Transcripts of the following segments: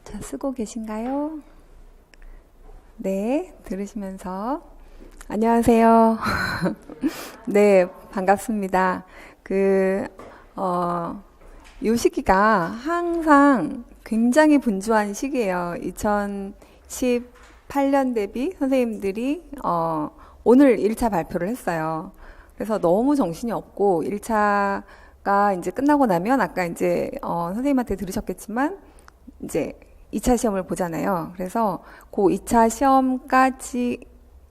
자, 쓰고 계신가요? 네, 들으시면서. 안녕하세요. 네, 반갑습니다. 이 시기가 항상 굉장히 분주한 시기예요. 2018년 대비 선생님들이, 오늘 1차 발표를 했어요. 그래서 너무 정신이 없고, 1차가 이제 끝나고 나면 아까 이제, 선생님한테 들으셨겠지만, 이제 2차 시험을 보잖아요. 그래서 그 2차 시험까지,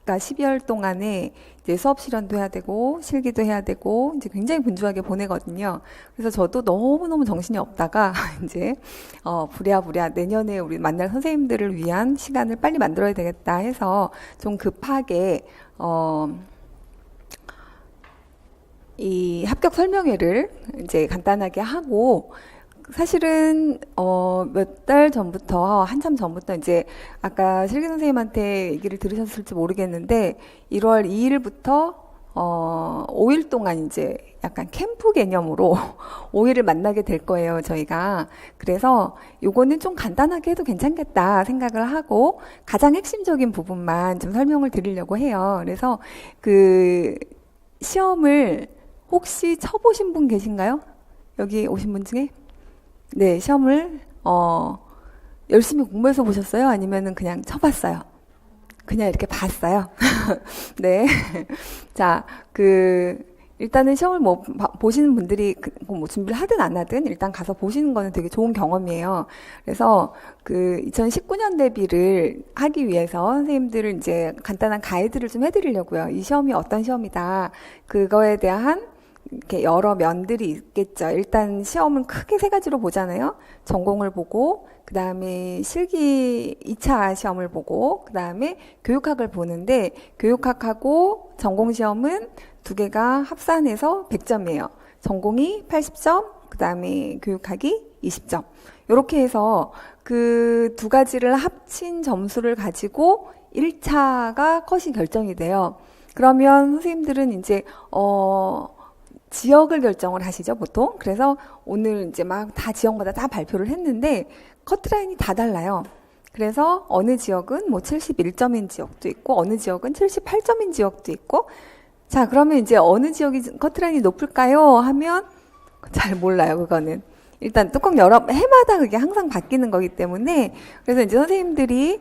가 12월 동안에 이제 수업 실현도 해야 되고 실기도 해야 되고 이제 굉장히 분주하게 보내거든요. 그래서 저도 너무너무 정신이 없다가 이제 부랴부랴 내년에 우리 만날 선생님들을 위한 시간을 빨리 만들어야 되겠다 해서 좀 급하게 이 합격 설명회를 이제 간단하게 하고 사실은 몇 달 전부터 한참 전부터 이제 아까 실기 선생님한테 얘기를 들으셨을지 모르겠는데 1월 2일부터 5일 동안 이제 약간 캠프 개념으로 5일을 만나게 될 거예요, 저희가. 그래서 요거는 좀 간단하게 해도 괜찮겠다 생각을 하고 가장 핵심적인 부분만 좀 설명을 드리려고 해요. 그래서 그 시험을 혹시 쳐보신 분 계신가요? 여기 오신 분 중에? 네, 시험을 열심히 공부해서 보셨어요? 아니면은 그냥 쳐봤어요? 그냥 이렇게 봤어요? 네. 자, 일단은 시험을 보시는 분들이 뭐 준비를 하든 안 하든 일단 가서 보시는 거는 되게 좋은 경험이에요. 그래서 2019년 대비를 하기 위해서 선생님들을 이제 간단한 가이드를 좀 해드리려고요. 이 시험이 어떤 시험이다. 그거에 대한 이렇게 여러 면들이 있겠죠. 일단 시험은 크게 세 가지로 보잖아요. 전공을 보고, 그 다음에 실기 2차 시험을 보고, 그 다음에 교육학을 보는데, 교육학하고 전공 시험은 두 개가 합산해서 100점이에요. 전공이 80점, 그 다음에 교육학이 20점. 이렇게 해서 그 두 가지를 합친 점수를 가지고 1차가 컷이 결정이 돼요. 그러면 선생님들은 이제, 지역을 결정을 하시죠, 보통. 그래서 오늘 이제 막 다 지역마다 다 발표를 했는데 커트라인이 다 달라요. 그래서 어느 지역은 뭐 71점인 지역도 있고 어느 지역은 78점인 지역도 있고 자, 그러면 이제 어느 지역이 커트라인이 높을까요? 하면 잘 몰라요, 그거는. 일단 뚜껑 열어 해마다 그게 항상 바뀌는 거기 때문에 그래서 이제 선생님들이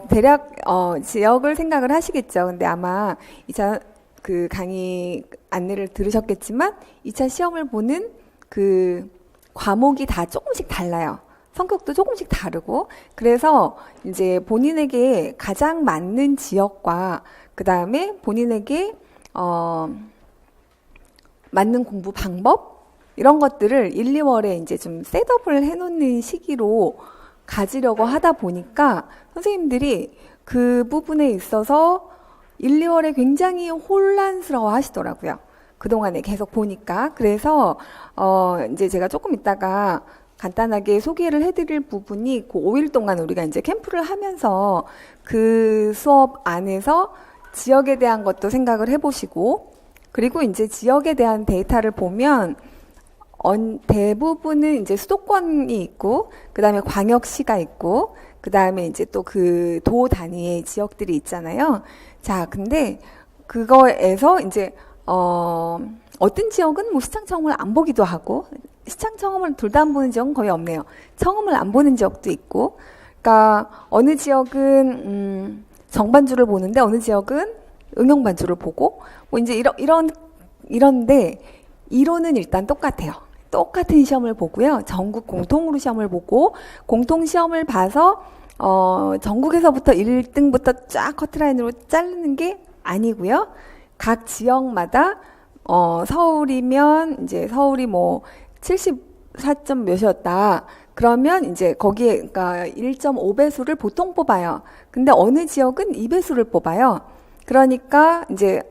대략 지역을 생각을 하시겠죠. 근데 아마 이차 그 강의 안내를 들으셨겠지만 2차 시험을 보는 그 과목이 다 조금씩 달라요. 성격도 조금씩 다르고 그래서 이제 본인에게 가장 맞는 지역과 그 다음에 본인에게 맞는 공부 방법 이런 것들을 1, 2월에 이제 좀 셋업을 해놓는 시기로 가지려고 하다 보니까 선생님들이 그 부분에 있어서 1, 2월에 굉장히 혼란스러워 하시더라고요. 그동안에 계속 보니까. 그래서, 이제 제가 조금 있다가 간단하게 소개를 해드릴 부분이 그 5일 동안 우리가 이제 캠프를 하면서 그 수업 안에서 지역에 대한 것도 생각을 해보시고, 그리고 이제 지역에 대한 데이터를 보면 대부분은 이제 수도권이 있고, 그 다음에 광역시가 있고, 그 다음에 이제 또 그 도 단위의 지역들이 있잖아요. 자, 근데 그거에서 이제 어떤 지역은 뭐 시청 청음을 안 보기도 하고 시청 청음을 둘 다 안 보는 지역은 거의 없네요. 청음을 안 보는 지역도 있고, 그러니까 어느 지역은 정반주를 보는데 어느 지역은 응용반주를 보고 뭐 이제 이런데 이론은 일단 똑같아요. 똑같은 시험을 보고요. 전국 공통으로 시험을 보고 공통 시험을 봐서 전국에서부터 1등부터 쫙 커트라인으로 자르는 게 아니고요. 각 지역마다 서울이면 이제 서울이 뭐 74점 몇이었다. 그러면 이제 거기에 그러니까 1.5배수를 보통 뽑아요. 근데 어느 지역은 2배수를 뽑아요. 그러니까 이제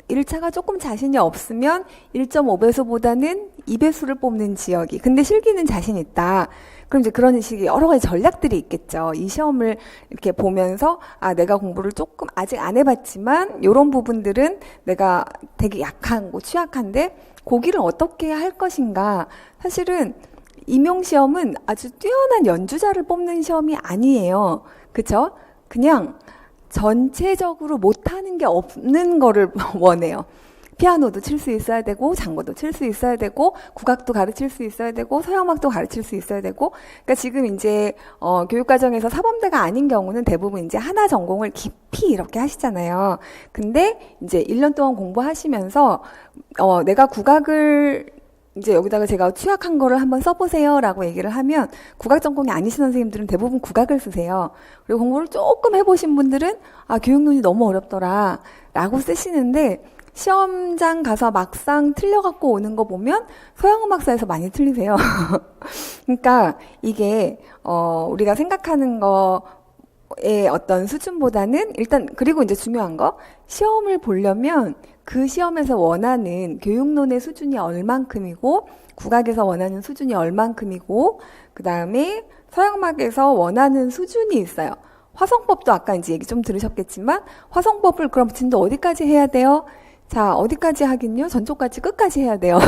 1차가 조금 자신이 없으면 1.5배수보다는 2배수를 뽑는 지역이. 근데 실기는 자신 있다. 그럼 이제 그런 식의 여러 가지 전략들이 있겠죠. 이 시험을 이렇게 보면서 아, 내가 공부를 조금 아직 안 해봤지만 이런 부분들은 내가 되게 약한 거, 취약한데 거기를 어떻게 할 것인가. 사실은 임용시험은 아주 뛰어난 연주자를 뽑는 시험이 아니에요. 그쵸? 그냥 전체적으로 못하는 게 없는 거를 원해요. 피아노도 칠 수 있어야 되고, 장구도 칠 수 있어야 되고, 국악도 가르칠 수 있어야 되고, 서양음악도 가르칠 수 있어야 되고. 그러니까 지금 이제 교육과정에서 사범대가 아닌 경우는 대부분 이제 하나 전공을 깊이 이렇게 하시잖아요. 근데 이제 1년 동안 공부하시면서 내가 국악을 이제 여기다가 제가 취약한 거를 한번 써보세요 라고 얘기를 하면 국악 전공이 아니신 선생님들은 대부분 국악을 쓰세요. 그리고 공부를 조금 해보신 분들은 교육론이 너무 어렵더라 라고 쓰시는데 시험장 가서 막상 틀려갖고 오는 거 보면 서양음악사에서 많이 틀리세요. 그러니까 이게 우리가 생각하는 거의 어떤 수준보다는 일단 그리고 이제 중요한 거 시험을 보려면 그 시험에서 원하는 교육론의 수준이 얼만큼이고 국악에서 원하는 수준이 얼만큼이고 그 다음에 서양음악에서 원하는 수준이 있어요. 화성법도 아까 이제 얘기 좀 들으셨겠지만 화성법을 그럼 진도 어디까지 해야 돼요? 자, 어디까지 하긴요? 전초까지 끝까지 해야 돼요.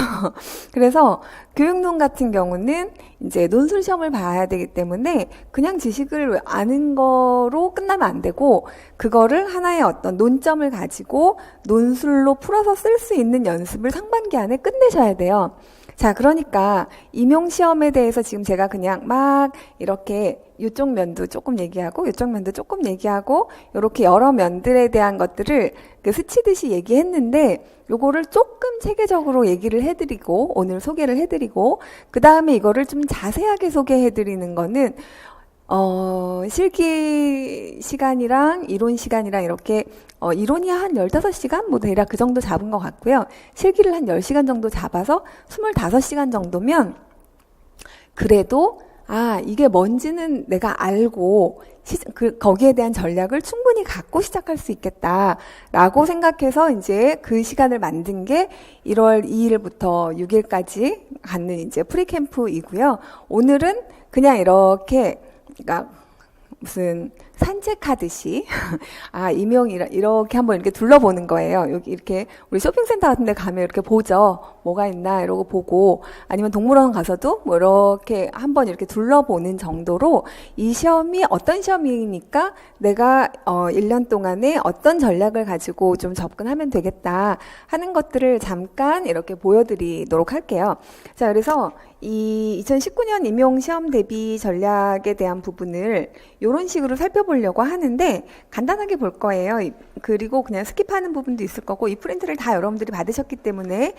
그래서 교육론 같은 경우는 이제 논술 시험을 봐야 되기 때문에 그냥 지식을 아는 거로 끝나면 안 되고 그거를 하나의 어떤 논점을 가지고 논술로 풀어서 쓸 수 있는 연습을 상반기 안에 끝내셔야 돼요. 자, 그러니까 임용시험에 대해서 지금 제가 그냥 막 이렇게 이쪽 면도 조금 얘기하고 이쪽 면도 조금 얘기하고 이렇게 여러 면들에 대한 것들을 스치듯이 얘기했는데 요거를 조금 체계적으로 얘기를 해드리고 오늘 소개를 해드리고 그 다음에 이거를 좀 자세하게 소개해드리는 거는 실기 시간이랑 이론 시간이랑 이렇게 이론이 한 15시간? 뭐 대략 그 정도 잡은 것 같고요. 실기를 한 10시간 정도 잡아서 25시간 정도면 그래도 이게 뭔지는 내가 알고 거기에 대한 전략을 충분히 갖고 시작할 수 있겠다라고 생각해서 이제 그 시간을 만든 게 1월 2일부터 6일까지 갖는 이제 프리캠프이고요. 오늘은 그냥 이렇게 그러니까 무슨 산책하듯이 임용이라 이렇게 한번 이렇게 둘러보는 거예요. 여기 이렇게 우리 쇼핑센터 같은 데 가면 이렇게 보죠. 뭐가 있나 이러고 보고 아니면 동물원 가서도 뭐 이렇게 한번 이렇게 둘러보는 정도로 이 시험이 어떤 시험이니까 내가 1년 동안에 어떤 전략을 가지고 좀 접근하면 되겠다 하는 것들을 잠깐 이렇게 보여드리도록 할게요. 자, 그래서 이 2019년 임용시험 대비 전략에 대한 부분을 이런 식으로 살펴보려고 하는데 간단하게 볼 거예요. 그리고 그냥 스킵하는 부분도 있을 거고 이 프린트를 다 여러분들이 받으셨기 때문에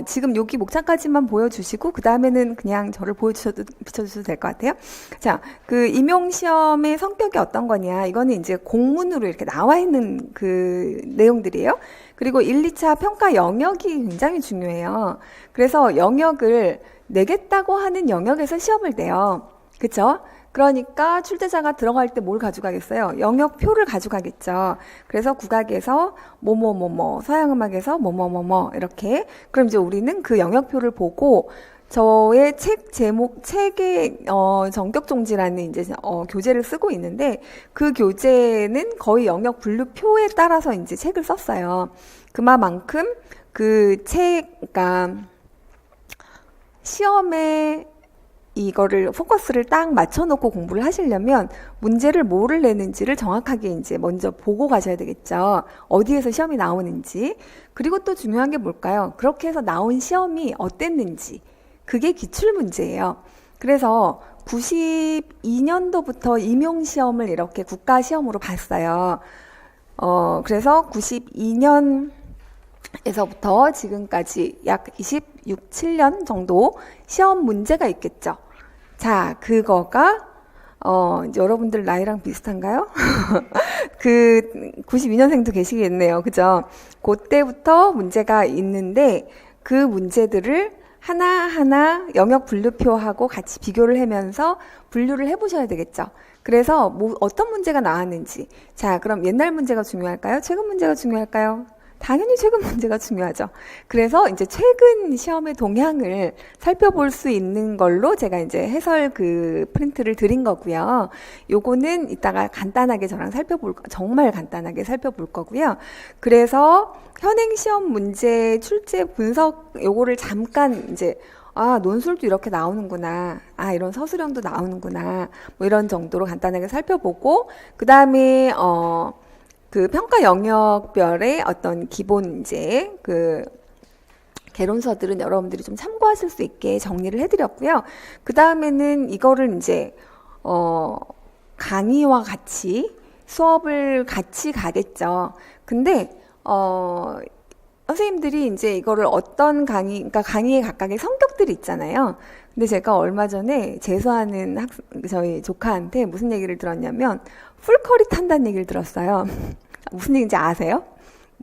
지금 여기 목차까지만 보여주시고 그 다음에는 그냥 저를 비춰주셔도 될 것 같아요. 자, 그 임용시험의 성격이 어떤 거냐 이거는 이제 공문으로 이렇게 나와 있는 그 내용들이에요. 그리고 1, 2차 평가 영역이 굉장히 중요해요. 그래서 영역을 내겠다고 하는 영역에서 시험을 내요. 그쵸? 그러니까 출제자가 들어갈 때 뭘 가져가겠어요? 영역표를 가져가겠죠. 그래서 국악에서 뭐뭐뭐뭐, 서양음악에서 뭐뭐뭐뭐 이렇게. 그럼 이제 우리는 그 영역표를 보고 저의 책 제목, 책의 전격종지라는 이제 교재를 쓰고 있는데 그 교재는 거의 영역 분류표에 따라서 이제 책을 썼어요. 그만큼 그 그러니까 시험에 이거를 포커스를 딱 맞춰놓고 공부를 하시려면 문제를 뭐를 내는지를 정확하게 이제 먼저 보고 가셔야 되겠죠. 어디에서 시험이 나오는지. 그리고 또 중요한 게 뭘까요? 그렇게 해서 나온 시험이 어땠는지. 그게 기출문제예요. 그래서 92년도부터 임용시험을 이렇게 국가시험으로 봤어요. 그래서 92년에서부터 지금까지 약 26, 7년 정도 시험 문제가 있겠죠. 자, 그거가 이제 여러분들 나이랑 비슷한가요? 그 92년생도 계시겠네요. 그죠? 그때부터 문제가 있는데 그 문제들을 하나하나 영역 분류표하고 같이 비교를 하면서 분류를 해보셔야 되겠죠. 그래서 어떤 문제가 나왔는지. 자, 그럼 옛날 문제가 중요할까요? 최근 문제가 중요할까요? 당연히 최근 문제가 중요하죠. 그래서 이제 최근 시험의 동향을 살펴볼 수 있는 걸로 제가 이제 해설 그 프린트를 드린 거고요. 요거는 이따가 간단하게 저랑 정말 간단하게 살펴볼 거고요. 그래서 현행 시험 문제 출제 분석 요거를 잠깐 이제 아, 논술도 이렇게 나오는구나. 아, 이런 서술형도 나오는구나. 뭐 이런 정도로 간단하게 살펴보고, 그 다음에, 그 평가 영역별의 어떤 기본 이제 그 개론서들은 여러분들이 좀 참고하실 수 있게 정리를 해드렸고요. 그 다음에는 이거를 이제 강의와 같이 수업을 같이 가겠죠. 근데 선생님들이 이제 이거를 어떤 강의, 그러니까 강의의 각각의 성격들이 있잖아요. 근데 제가 얼마 전에 재수하는 저희 조카한테 무슨 얘기를 들었냐면 풀커리 탄다는 얘기를 들었어요. 무슨 얘기인지 아세요?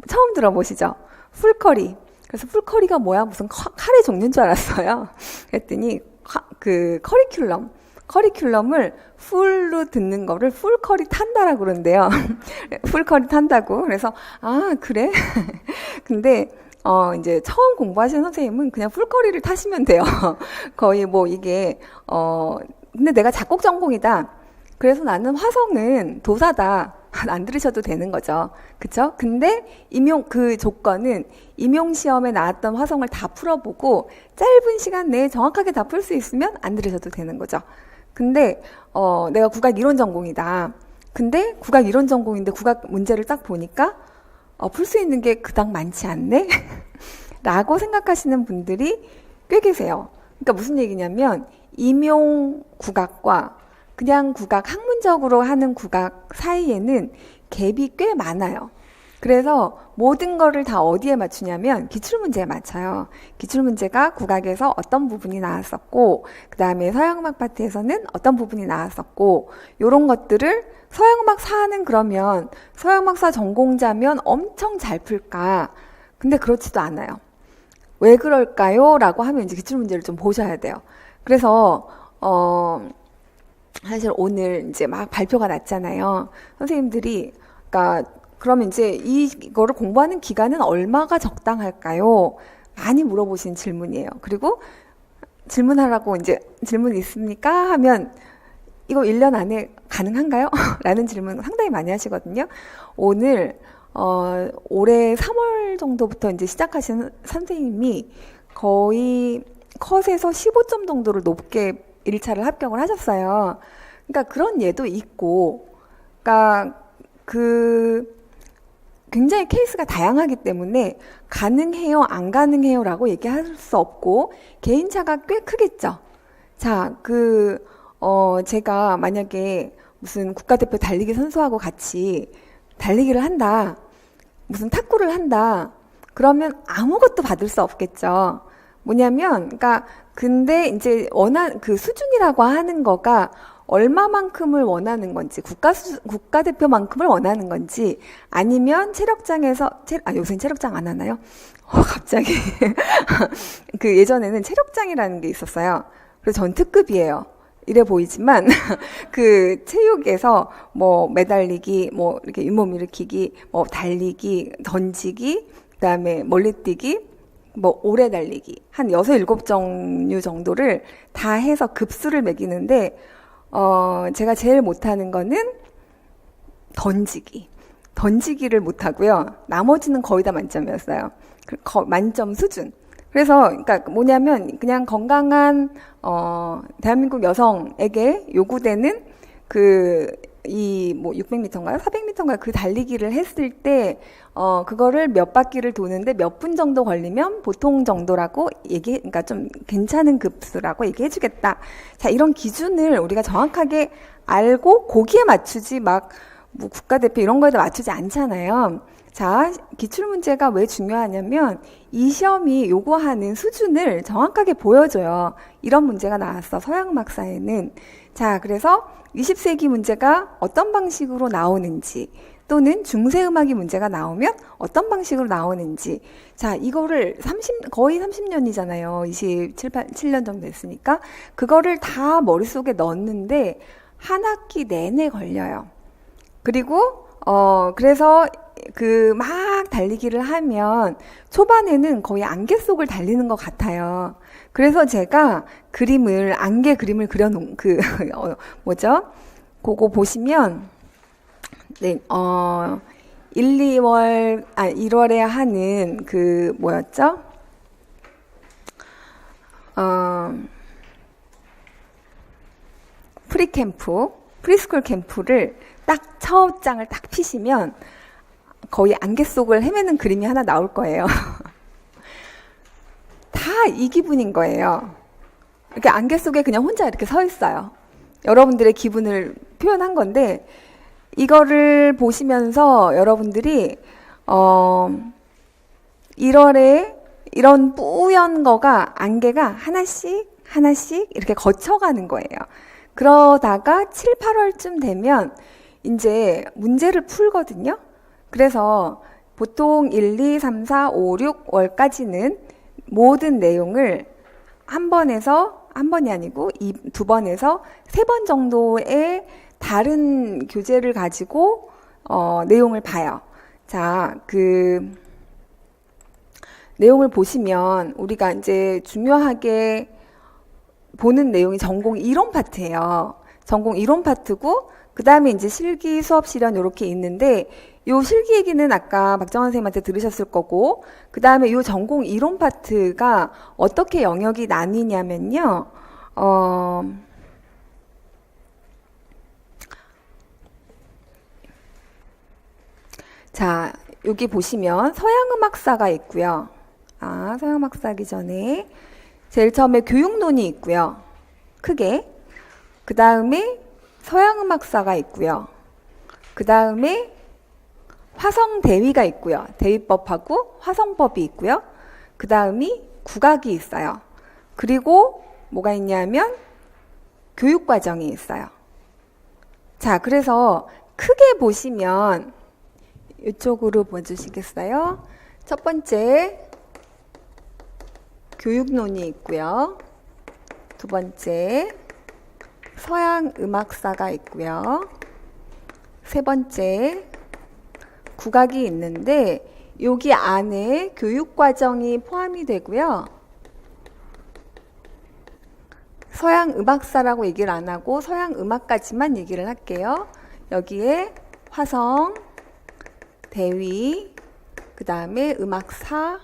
처음 들어보시죠? 풀커리. 그래서 풀커리가 뭐야? 무슨 카레 종류인 줄 알았어요. 그랬더니 그 커리큘럼을 풀로 듣는 거를 풀커리 탄다라고 그러는데요. 풀커리 탄다고. 그래서 아, 그래? 근데 이제 처음 공부하시는 선생님은 그냥 풀커리를 타시면 돼요. 거의 뭐 이게 근데 내가 작곡 전공이다. 그래서 나는 화성은 도사다. 안 들으셔도 되는 거죠. 그쵸? 근데 그 조건은 임용시험에 나왔던 화성을 다 풀어보고 짧은 시간 내에 정확하게 다 풀 수 있으면 안 들으셔도 되는 거죠. 근데 내가 국악 이론 전공이다. 근데 국악 이론 전공인데 국악 문제를 딱 보니까 풀 수 있는 게 그닥 많지 않네? 라고 생각하시는 분들이 꽤 계세요. 그러니까 무슨 얘기냐면 임용 국악과 그냥 국악, 학문적으로 하는 국악 사이에는 갭이 꽤 많아요. 그래서 모든 거를 다 어디에 맞추냐면 기출문제에 맞춰요. 기출문제가 국악에서 어떤 부분이 나왔었고, 그 다음에 서양음악 파트에서는 어떤 부분이 나왔었고, 요런 것들을 서양음악사는 그러면 서양음악사 전공자면 엄청 잘 풀까? 근데 그렇지도 않아요. 왜 그럴까요? 라고 하면 이제 기출문제를 좀 보셔야 돼요. 그래서 사실 오늘 이제 막 발표가 났잖아요. 선생님들이, 그러니까, 그러면 이제 이거를 공부하는 기간은 얼마가 적당할까요? 많이 물어보신 질문이에요. 그리고 질문하라고 이제 질문 있습니까? 하면 이거 1년 안에 가능한가요? 라는 질문 상당히 많이 하시거든요. 오늘, 올해 3월 정도부터 이제 시작하신 선생님이 거의 컷에서 15점 정도를 높게 1차를 합격을 하셨어요. 그러니까 그런 예도 있고, 그러니까 굉장히 케이스가 다양하기 때문에 가능해요, 안 가능해요 라고 얘기할 수 없고, 개인차가 꽤 크겠죠. 자, 제가 만약에 무슨 국가대표 달리기 선수하고 같이 달리기를 한다, 무슨 탁구를 한다, 그러면 아무것도 받을 수 없겠죠. 뭐냐면, 그러니까 근데 이제 그 수준이라고 하는 거가 얼마만큼을 원하는 건지, 국가대표만큼을 원하는 건지, 아니면 요새는 체력장 안 하나요? 갑자기. 그 예전에는 체력장이라는 게 있었어요. 그래서 전 특급이에요. 이래 보이지만, 그 체육에서 뭐 매달리기, 뭐 이렇게 잇몸 일으키기, 뭐 달리기, 던지기, 그 다음에 멀리뛰기, 뭐 오래 달리기 한 6, 7종류 정도를 다 해서 급수를 매기는데 제가 제일 못하는 거는 던지기를 못하고요. 나머지는 거의 다 만점이었어요. 만점 수준. 그래서 그러니까 뭐냐면 그냥 건강한 대한민국 여성에게 요구되는 뭐 600m인가요? 400m인가요? 그 달리기를 했을 때 그거를 몇 바퀴를 도는데 몇 분 정도 걸리면 보통 정도라고 그러니까 좀 괜찮은 급수라고 얘기해 주겠다. 자, 이런 기준을 우리가 정확하게 알고 거기에 맞추지 뭐 국가대표 이런 거에다 맞추지 않잖아요. 자, 기출문제가 왜 중요하냐면 이 시험이 요구하는 수준을 정확하게 보여줘요. 이런 문제가 나왔어, 서양음악사에는. 자, 그래서 20세기 문제가 어떤 방식으로 나오는지, 또는 중세음악이 문제가 나오면 어떤 방식으로 나오는지. 자, 이거를 거의 30년이잖아요. 27년 정도 됐으니까. 그거를 다 머릿속에 넣는데 한 학기 내내 걸려요. 그리고, 그래서 막 달리기를 하면 초반에는 거의 안개 속을 달리는 것 같아요. 그래서 제가 안개 그림을 그려놓은 뭐죠? 그거 보시면, 네, 1월에 하는 뭐였죠? 어, 프리스쿨 캠프를 딱 첫 장을 딱 피시면 거의 안개 속을 헤매는 그림이 하나 나올 거예요. 다 이 기분인 거예요. 이렇게 안개 속에 그냥 혼자 이렇게 서 있어요. 여러분들의 기분을 표현한 건데, 이거를 보시면서 여러분들이 1월에 이런 뿌연 거가 안개가 하나씩 하나씩 이렇게 거쳐가는 거예요. 그러다가 7, 8월쯤 되면 이제 문제를 풀거든요. 그래서 보통 1, 2, 3, 4, 5, 6월까지는 모든 내용을 한 번이 아니고 두 번에서 세 번 정도의 다른 교재를 가지고 내용을 봐요. 자, 그 내용을 보시면 우리가 이제 중요하게 보는 내용이 전공 이론 파트예요. 전공 이론 파트고, 그 다음에 이제 실기 수업 실현 이렇게 있는데, 요 실기 얘기는 아까 박정환 선생님한테 들으셨을 거고, 그 다음에 요 전공 이론 파트가 어떻게 영역이 나뉘냐면요. 자, 여기 보시면 서양음악사가 있고요. 서양음악사 하기 전에 제일 처음에 교육론이 있고요. 크게. 그 다음에 서양음악사가 있고요. 그 다음에 화성대위가 있고요. 대위법하고 화성법이 있고요. 그 다음이 국악이 있어요. 그리고 뭐가 있냐면 교육과정이 있어요. 자, 그래서 크게 보시면 이쪽으로 봐주시겠어요? 첫 번째 교육론이 있고요. 두 번째 서양음악사가 있고요. 세 번째 국악이 있는데 여기 안에 교육과정이 포함이 되고요. 서양음악사라고 얘기를 안 하고 서양음악까지만 얘기를 할게요. 여기에 화성, 대위, 그 다음에 음악사,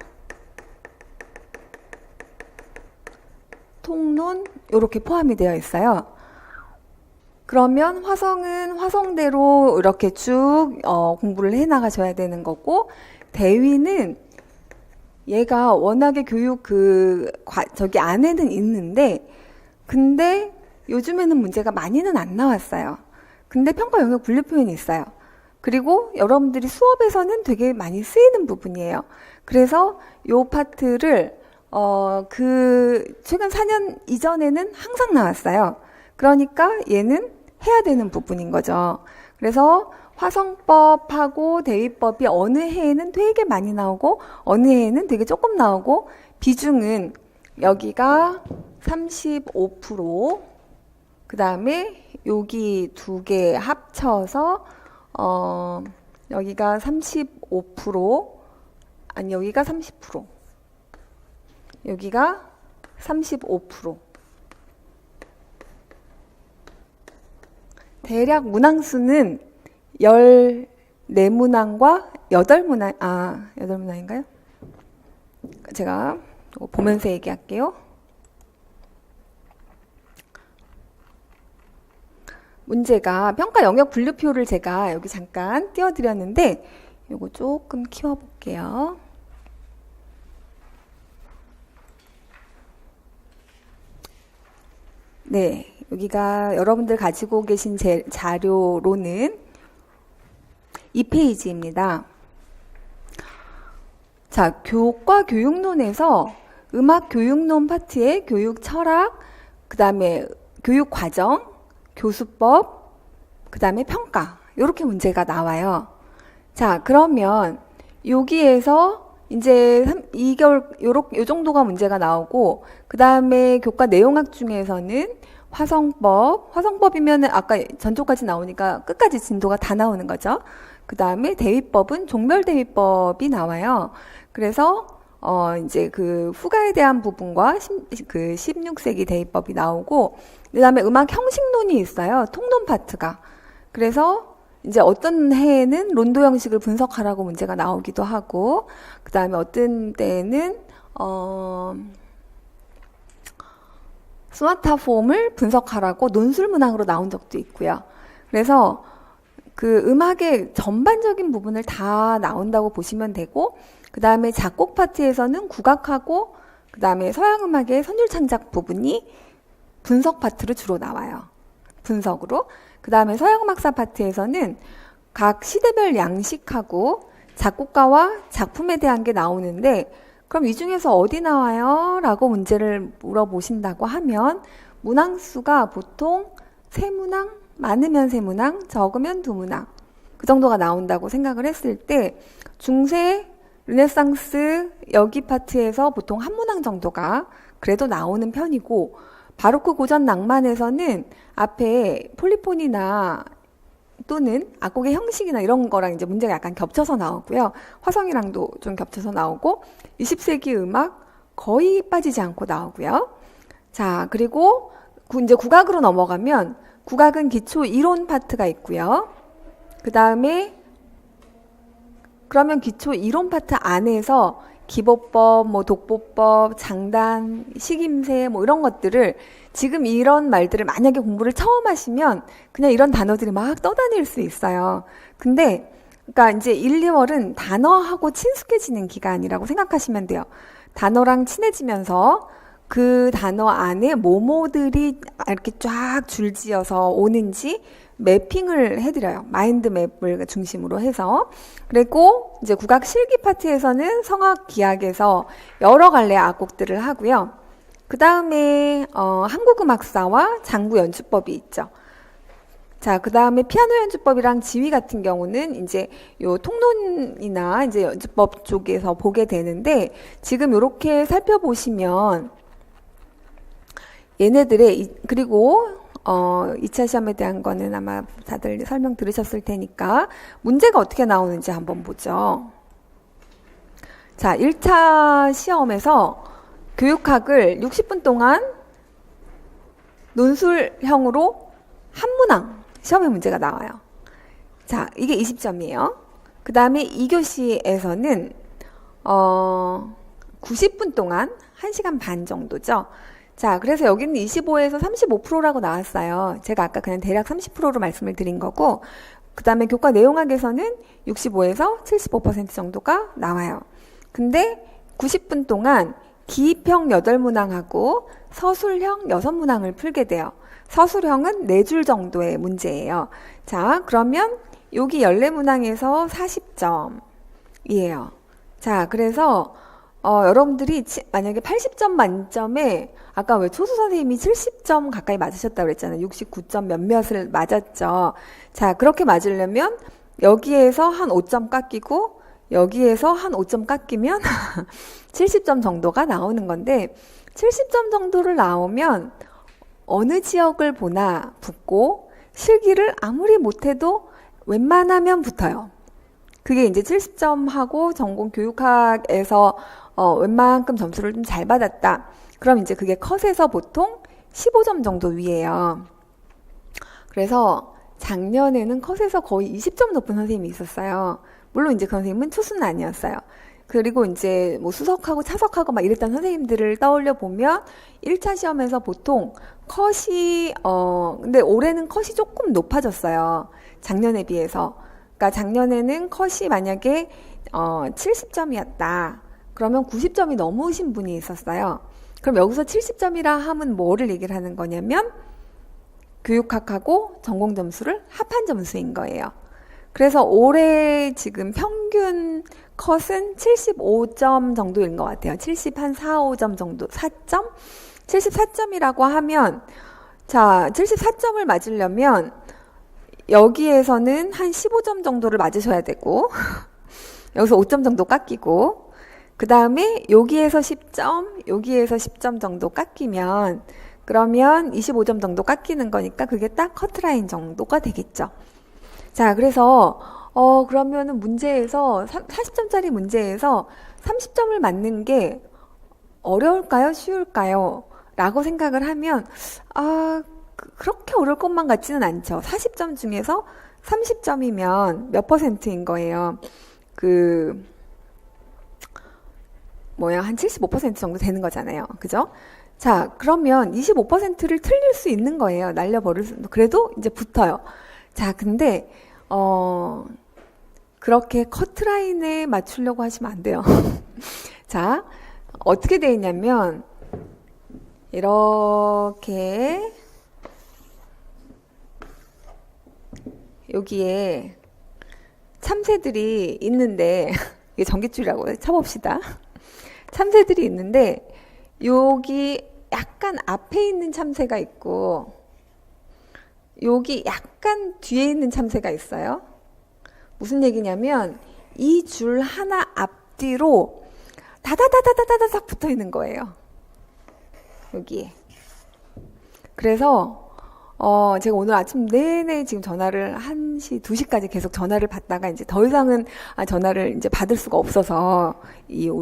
통론 이렇게 포함이 되어 있어요. 그러면 화성은 화성대로 이렇게 쭉 공부를 해 나가셔야 되는 거고, 대위는 얘가 워낙에 교육 저기 안에는 있는데, 근데 요즘에는 문제가 많이는 안 나왔어요. 근데 평가 영역 분류 표현이 있어요. 그리고 여러분들이 수업에서는 되게 많이 쓰이는 부분이에요. 그래서 요 파트를 최근 4년 이전에는 항상 나왔어요. 그러니까 얘는 해야 되는 부분인 거죠. 그래서 화성법하고 대위법이 어느 해에는 되게 많이 나오고 어느 해에는 되게 조금 나오고, 비중은 여기가 35%, 그 다음에 여기 두 개 합쳐서 여기가 35%, 아니 여기가 30%, 여기가 35%. 대략 문항수는 14문항과 8문항, 8문항인가요? 제가 보면서 얘기할게요. 문제가 평가 영역 분류표를 제가 여기 잠깐 띄워드렸는데, 요거 조금 키워볼게요. 네, 여기가 여러분들 가지고 계신 자료로는 2페이지입니다. 자, 교과 교육론에서 음악 교육론 파트의 교육 철학, 그 다음에 교육 과정, 교수법, 그 다음에 평가, 이렇게 문제가 나와요. 자, 그러면 여기에서 이제 2개월 요 정도가 문제가 나오고, 그 다음에 교과 내용학 중에서는 화성법이면 아까 전조까지 나오니까 끝까지 진도가 다 나오는 거죠. 그 다음에 대위법은 종별대위법이 나와요. 그래서 이제 그 후가에 대한 부분과 그 16세기 대위법이 나오고, 그 다음에 음악 형식론이 있어요. 통론 파트가. 그래서 이제 어떤 해에는 론도 형식을 분석하라고 문제가 나오기도 하고, 그 다음에 어떤 때에는 소나타폼을 분석하라고 논술문항으로 나온 적도 있고요. 그래서 그 음악의 전반적인 부분을 다 나온다고 보시면 되고, 그 다음에 작곡 파트에서는 국악하고, 그 다음에 서양 음악의 선율 창작 부분이 분석 파트로 주로 나와요. 분석으로. 그 다음에 서양 음악사 파트에서는 각 시대별 양식하고 작곡가와 작품에 대한 게 나오는데, 그럼 이 중에서 어디 나와요? 라고 문제를 물어보신다고 하면 문항수가 보통 3문항, 많으면 3문항, 적으면 2문항 그 정도가 나온다고 생각을 했을 때 중세, 르네상스 여기 파트에서 보통 1문항 정도가 그래도 나오는 편이고, 바로크 고전 낭만에서는 앞에 폴리폰이나 또는 악곡의 형식이나 이런 거랑 이제 문제가 약간 겹쳐서 나오고요. 화성이랑도 좀 겹쳐서 나오고, 20세기 음악 거의 빠지지 않고 나오고요. 자, 그리고 이제 국악으로 넘어가면 국악은 기초 이론 파트가 있고요. 그 다음에 그러면 기초 이론 파트 안에서 기보법, 뭐 독보법, 장단, 식임새 뭐 이런 것들을 지금 이런 말들을 만약에 공부를 처음 하시면 그냥 이런 단어들이 막 떠다닐 수 있어요. 근데 그러니까 이제 1, 2월은 단어하고 친숙해지는 기간이라고 생각하시면 돼요. 단어랑 친해지면서 그 단어 안에 뭐뭐들이 이렇게 쫙 줄지어서 오는지 매핑을 해드려요. 마인드 맵을 중심으로 해서. 그리고 이제 국악 실기 파트에서는 성악 기악에서 여러 갈래 악곡들을 하고요. 그 다음에 한국음악사와 장구 연주법이 있죠. 자, 그 다음에 피아노 연주법이랑 지휘 같은 경우는 이제 요 통론이나 이제 연주법 쪽에서 보게 되는데, 지금 이렇게 살펴보시면 얘네들의 그리고 2차 시험에 대한 거는 아마 다들 설명 들으셨을 테니까 문제가 어떻게 나오는지 한번 보죠. 자, 1차 시험에서 교육학을 60분 동안 논술형으로 한 문항 시험의 문제가 나와요. 자, 이게 20점이에요. 그 다음에 2교시에서는 90분 동안 1시간 반 정도죠. 자, 그래서 여기는 25에서 35%라고 나왔어요. 제가 아까 그냥 대략 30%로 말씀을 드린 거고, 그 다음에 교과 내용학에서는 65에서 75% 정도가 나와요. 근데 90분 동안 기입형 8문항하고 서술형 6문항을 풀게 돼요. 서술형은 4줄 정도의 문제예요. 자, 그러면 여기 14문항에서 40점이에요. 자, 그래서 여러분들이 만약에 80점 만점에 아까 왜 초수 선생님이 70점 가까이 맞으셨다고 그랬잖아요. 69점 몇몇을 맞았죠. 자, 그렇게 맞으려면 여기에서 한 5점 깎이고 여기에서 한 5점 깎이면 70점 정도가 나오는 건데, 70점 정도를 나오면 어느 지역을 보나 붙고 실기를 아무리 못해도 웬만하면 붙어요. 그게 이제 70점하고 전공 교육학에서 웬만큼 점수를 좀 잘 받았다. 그럼 이제 그게 컷에서 보통 15점 정도 위에요. 그래서 작년에는 컷에서 거의 20점 높은 선생님이 있었어요. 물론 이제 그 선생님은 초수는 아니었어요. 그리고 이제 뭐 수석하고 차석하고 막 이랬던 선생님들을 떠올려 보면 1차 시험에서 보통 컷이 근데 올해는 컷이 조금 높아졌어요. 작년에 비해서. 그러니까 작년에는 컷이 만약에 70점이었다. 그러면 90점이 넘으신 분이 있었어요. 그럼 여기서 70점이라 하면 뭐를 얘기를 하는 거냐면 교육학하고 전공 점수를 합한 점수인 거예요. 그래서 올해 지금 평균 컷은 75점 정도인 것 같아요. 70 한 4, 5점 정도, 4점? 74점이라고 하면, 자, 74점을 맞으려면 여기에서는 한 15점 정도를 맞으셔야 되고 여기서 5점 정도 깎이고, 그 다음에 여기에서 10점, 여기에서 10점 정도 깎이면 그러면 25점 정도 깎이는 거니까 그게 딱 커트라인 정도가 되겠죠. 자, 그래서 그러면은 문제에서 40점짜리 문제에서 30점을 맞는 게 어려울까요? 쉬울까요? 라고 생각을 하면 그렇게 어려울 것만 같지는 않죠. 40점 중에서 30점이면 몇 퍼센트인 거예요? 한 75% 정도 되는 거잖아요. 그죠? 자, 그러면 25%를 틀릴 수 있는 거예요. 날려버릴 수, 그래도 이제 붙어요. 자, 근데, 그렇게 커트라인에 맞추려고 하시면 안 돼요. 자, 어떻게 되어 있냐면, 이렇게, 여기에 참새들이 있는데, 이게 전깃줄이라고 쳐봅시다. 참새들이 있는데, 여기 약간 앞에 있는 참새가 있고, 여기 약간 뒤에 있는 참새가 있어요. 무슨 얘기냐면, 이 줄 하나 앞뒤로 다다다다다다닥 붙어 있는 거예요. 여기에. 그래서, 제가 오늘 아침 내내 지금 전화를 1시, 2시까지 계속 전화를 받다가 이제 더 이상은 전화를 이제 받을 수가 없어서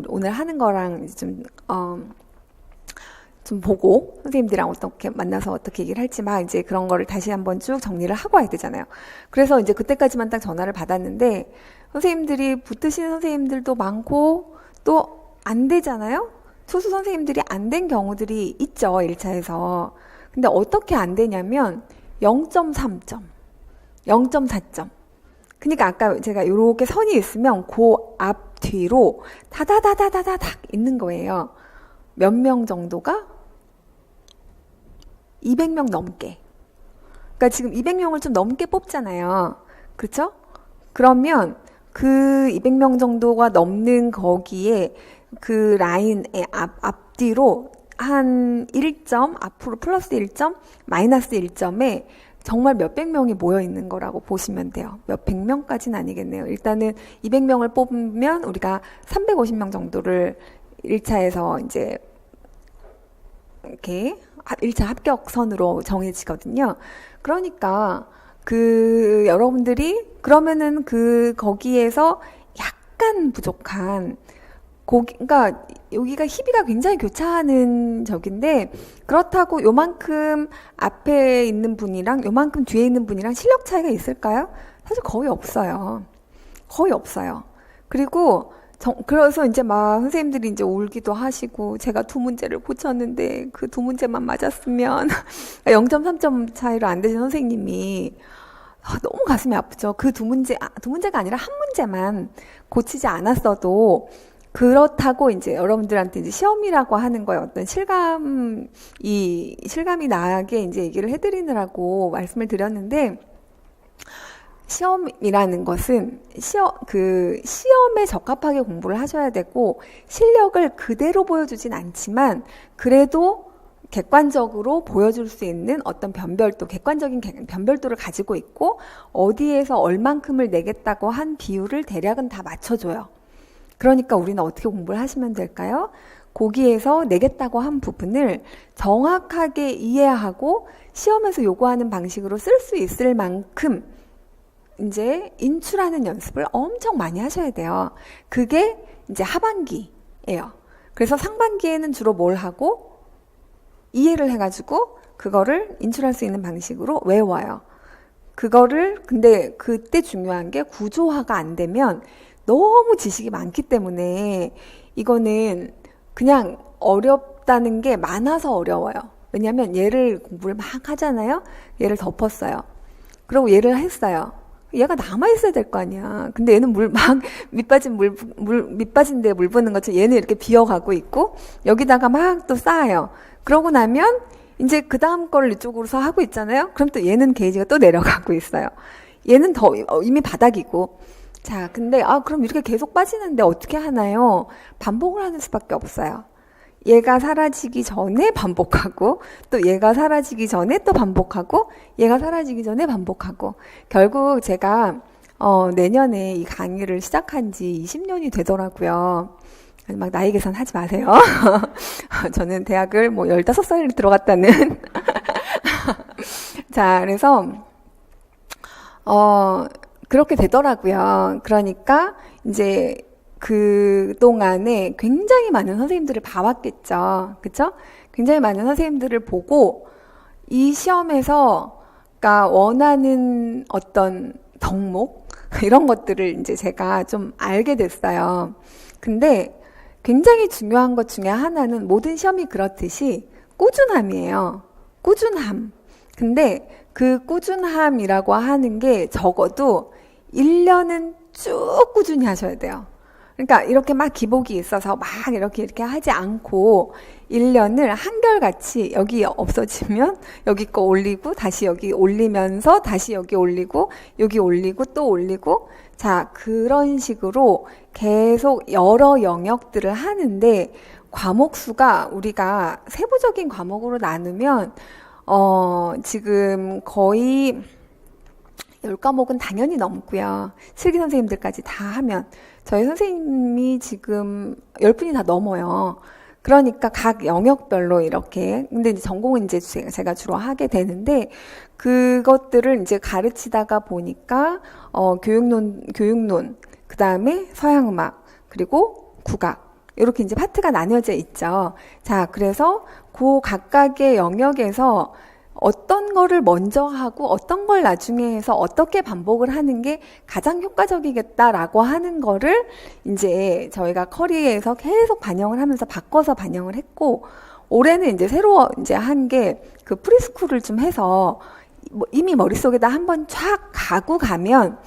오늘 하는 거랑 이제 좀 보고 선생님들이랑 어떻게 만나서 어떻게 얘기를 할지만 이제 그런 거를 다시 한번 쭉 정리를 하고 와야 되잖아요. 그래서 이제 그때까지만 딱 전화를 받았는데 선생님들이 붙으시는 선생님들도 많고 또 안 되잖아요. 소수 선생님들이 안 된 경우들이 있죠. 1차에서. 근데 어떻게 안 되냐면 0.3점, 0.4점. 그러니까 아까 제가 이렇게 선이 있으면 그 앞 뒤로 다다다다다닥 있는 거예요. 몇 명 정도가? 200명 넘게. 그러니까 지금 200명을 좀 넘게 뽑잖아요. 그렇죠? 그러면 그 200명 정도가 넘는 거기에 그 라인의 앞뒤로 한 1점, 앞으로 플러스 1점, 마이너스 1점에 정말 몇백 명이 모여 있는 거라고 보시면 돼요. 몇백 명까지는 아니겠네요. 일단은 200명을 뽑으면 우리가 350명 정도를 1차에서 이제 이렇게 1차 합격선으로 정해지거든요. 그러니까 여러분들이 그러면은 거기에서 약간 부족한 그러니까 여기가 희비가 굉장히 교차하는 적인데 그렇다고 요만큼 앞에 있는 분이랑 요만큼 뒤에 있는 분이랑 실력 차이가 있을까요? 사실 거의 없어요. 거의 없어요. 그리고 그래서 이제 막 선생님들이 이제 울기도 하시고 제가 2문제를 고쳤는데 그 2문제만 맞았으면 0.3점 차이로 안 되신 선생님이 너무 가슴이 아프죠. 그 2문제가 아니라 한 문제만 고치지 않았어도 그렇다고 이제 여러분들한테 이제 시험이라고 하는 거에 어떤 실감이 나게 이제 얘기를 해드리느라고 말씀을 드렸는데, 시험이라는 것은 시험에 적합하게 공부를 하셔야 되고, 실력을 그대로 보여주진 않지만, 그래도 객관적으로 보여줄 수 있는 어떤 객관적인 변별도를 가지고 있고, 어디에서 얼만큼을 내겠다고 한 비율을 대략은 다 맞춰줘요. 그러니까 우리는 어떻게 공부를 하시면 될까요? 거기에서 내겠다고 한 부분을 정확하게 이해하고 시험에서 요구하는 방식으로 쓸 수 있을 만큼 이제 인출하는 연습을 엄청 많이 하셔야 돼요. 그게 이제 하반기예요. 그래서 상반기에는 주로 뭘 하고 이해를 해가지고 그거를 인출할 수 있는 방식으로 외워요. 근데 그때 중요한 게 구조화가 안 되면 너무 지식이 많기 때문에 이거는 그냥 어렵다는 게 많아서 어려워요. 왜냐하면 얘를 공부를 막 하잖아요. 얘를 덮었어요. 그리고 얘를 했어요. 얘가 남아있어야 될 거 아니야. 근데 얘는 밑빠진 데에 물 부는 것처럼 얘는 이렇게 비어가고 있고 여기다가 막 또 쌓아요. 그러고 나면 이제 그 다음 거를 이쪽으로서 하고 있잖아요. 그럼 또 얘는 게이지가 또 내려가고 있어요. 얘는 이미 바닥이고. 자, 근데 그럼 이렇게 계속 빠지는데 어떻게 하나요? 반복을 하는 수밖에 없어요. 얘가 사라지기 전에 반복하고 또 얘가 사라지기 전에 또 반복하고 얘가 사라지기 전에 반복하고 결국 제가 내년에 이 강의를 시작한 지 20년이 되더라고요. 막 나이 계산하지 마세요. 저는 대학을 15살에 들어갔다는 자, 그래서 그렇게 되더라고요. 그러니까 이제 그동안에 굉장히 많은 선생님들을 봐왔겠죠. 그쵸? 굉장히 많은 선생님들을 보고 이 시험에서 그러니까 원하는 어떤 덕목 이런 것들을 이제 제가 좀 알게 됐어요. 근데 굉장히 중요한 것 중에 하나는 모든 시험이 그렇듯이 꾸준함이에요. 꾸준함. 근데 그 꾸준함이라고 하는 게 적어도 1년은 쭉 꾸준히 하셔야 돼요. 그러니까 이렇게 막 기복이 있어서 막 이렇게 하지 않고 1년을 한결같이 여기 없어지면 여기 거 올리고 다시 여기 올리면서 다시 여기 올리고 여기 올리고 또 올리고 자, 그런 식으로 계속 여러 영역들을 하는데 과목 수가 우리가 세부적인 과목으로 나누면 지금 거의 10과목은 당연히 넘고요. 실기 선생님들까지 다 하면 저희 선생님이 지금 10분이 다 넘어요. 그러니까 각 영역별로 이렇게 근데 이제 전공은 이제 제가 주로 하게 되는데 그것들을 이제 가르치다가 보니까 교육론 그다음에 서양음악 그리고 국악 이렇게 이제 파트가 나뉘어져 있죠. 자, 그래서 그 각각의 영역에서 어떤 거를 먼저 하고 어떤 걸 나중에 해서 어떻게 반복을 하는 게 가장 효과적이겠다라고 하는 거를 이제 저희가 커리에서 계속 반영을 하면서 바꿔서 반영을 했고 올해는 이제 새로 이제 한 게 그 프리스쿨을 좀 해서 이미 머릿속에다 한번 쫙 가고 가면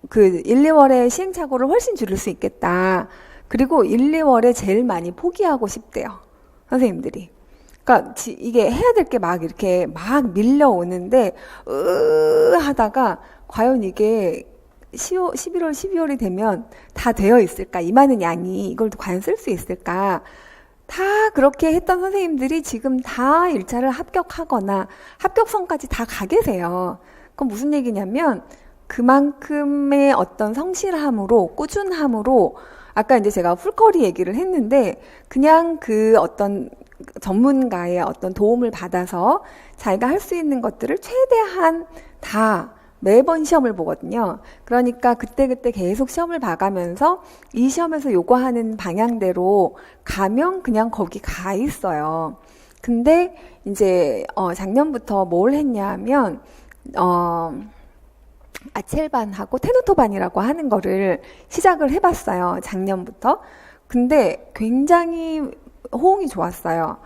그 1, 2월에 시행착오를 훨씬 줄일 수 있겠다. 그리고 1, 2월에 제일 많이 포기하고 싶대요. 선생님들이. 그러니까 이게 해야 될 게 막 이렇게 막 밀려오는데 하다가 과연 이게 11월, 12월이 되면 다 되어 있을까? 이 많은 양이 이걸 과연 쓸 수 있을까? 다 그렇게 했던 선생님들이 지금 다 1차를 합격하거나 합격선까지 다 가 계세요. 그건 무슨 얘기냐면 그만큼의 어떤 성실함으로 꾸준함으로 아까 이제 제가 풀커리 얘기를 했는데 그냥 그 어떤 전문가의 어떤 도움을 받아서 자기가 할 수 있는 것들을 최대한 다 매번 시험을 보거든요. 그러니까 그때그때 계속 시험을 봐가면서 이 시험에서 요구하는 방향대로 가면 그냥 거기 가 있어요. 근데 이제 작년부터 뭘 했냐면 아첼반하고 테누토반이라고 하는 거를 시작을 해봤어요. 작년부터. 근데 굉장히 호응이 좋았어요.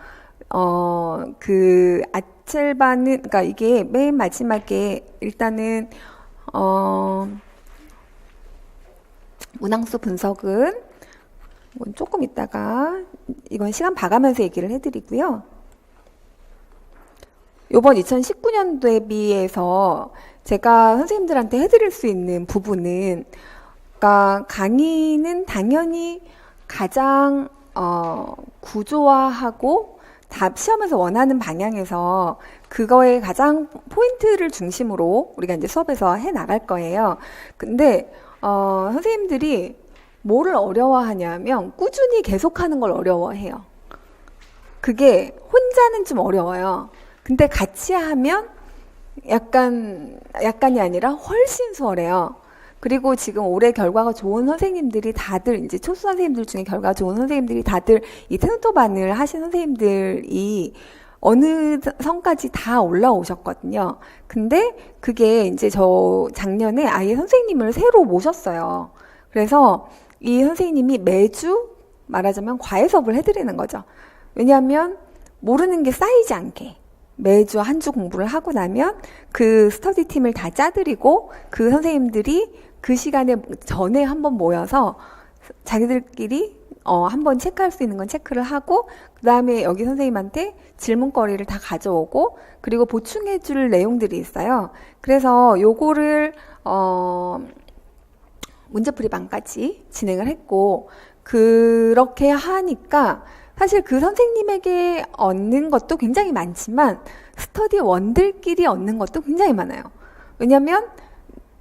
그 아첼반은 그러니까 이게 맨 마지막에 일단은 문항수 분석은 조금 있다가 이건 시간 봐가면서 얘기를 해드리고요. 요번 2019년도에 비해서 제가 선생님들한테 해드릴 수 있는 부분은 그러니까 강의는 당연히 가장 구조화하고 답 시험에서 원하는 방향에서 그거에 가장 포인트를 중심으로 우리가 이제 수업에서 해 나갈 거예요. 근데 선생님들이 뭐를 어려워하냐면 꾸준히 계속하는 걸 어려워해요. 그게 혼자는 좀 어려워요. 근데 같이 하면 약간이 아니라 훨씬 수월해요. 그리고 지금 올해 결과가 좋은 선생님들이 다들 이제 초수 선생님들 중에 결과가 좋은 선생님들이 다들 이 테누토반을 하신 선생님들이 어느 선까지 다 올라오셨거든요. 근데 그게 이제 저 작년에 아예 선생님을 새로 모셨어요. 그래서 이 선생님이 매주 말하자면 과외 수업을 해드리는 거죠. 왜냐하면 모르는 게 쌓이지 않게. 매주 한 주 공부를 하고 나면 그 스터디 팀을 다 짜드리고 그 선생님들이 그 시간에 전에 한번 모여서 자기들끼리 한번 체크할 수 있는 건 체크를 하고 그 다음에 여기 선생님한테 질문거리를 다 가져오고 그리고 보충해 줄 내용들이 있어요. 그래서 요거를 문제풀이방까지 진행을 했고 그렇게 하니까 사실 그 선생님에게 얻는 것도 굉장히 많지만 스터디 원들끼리 얻는 것도 굉장히 많아요. 왜냐면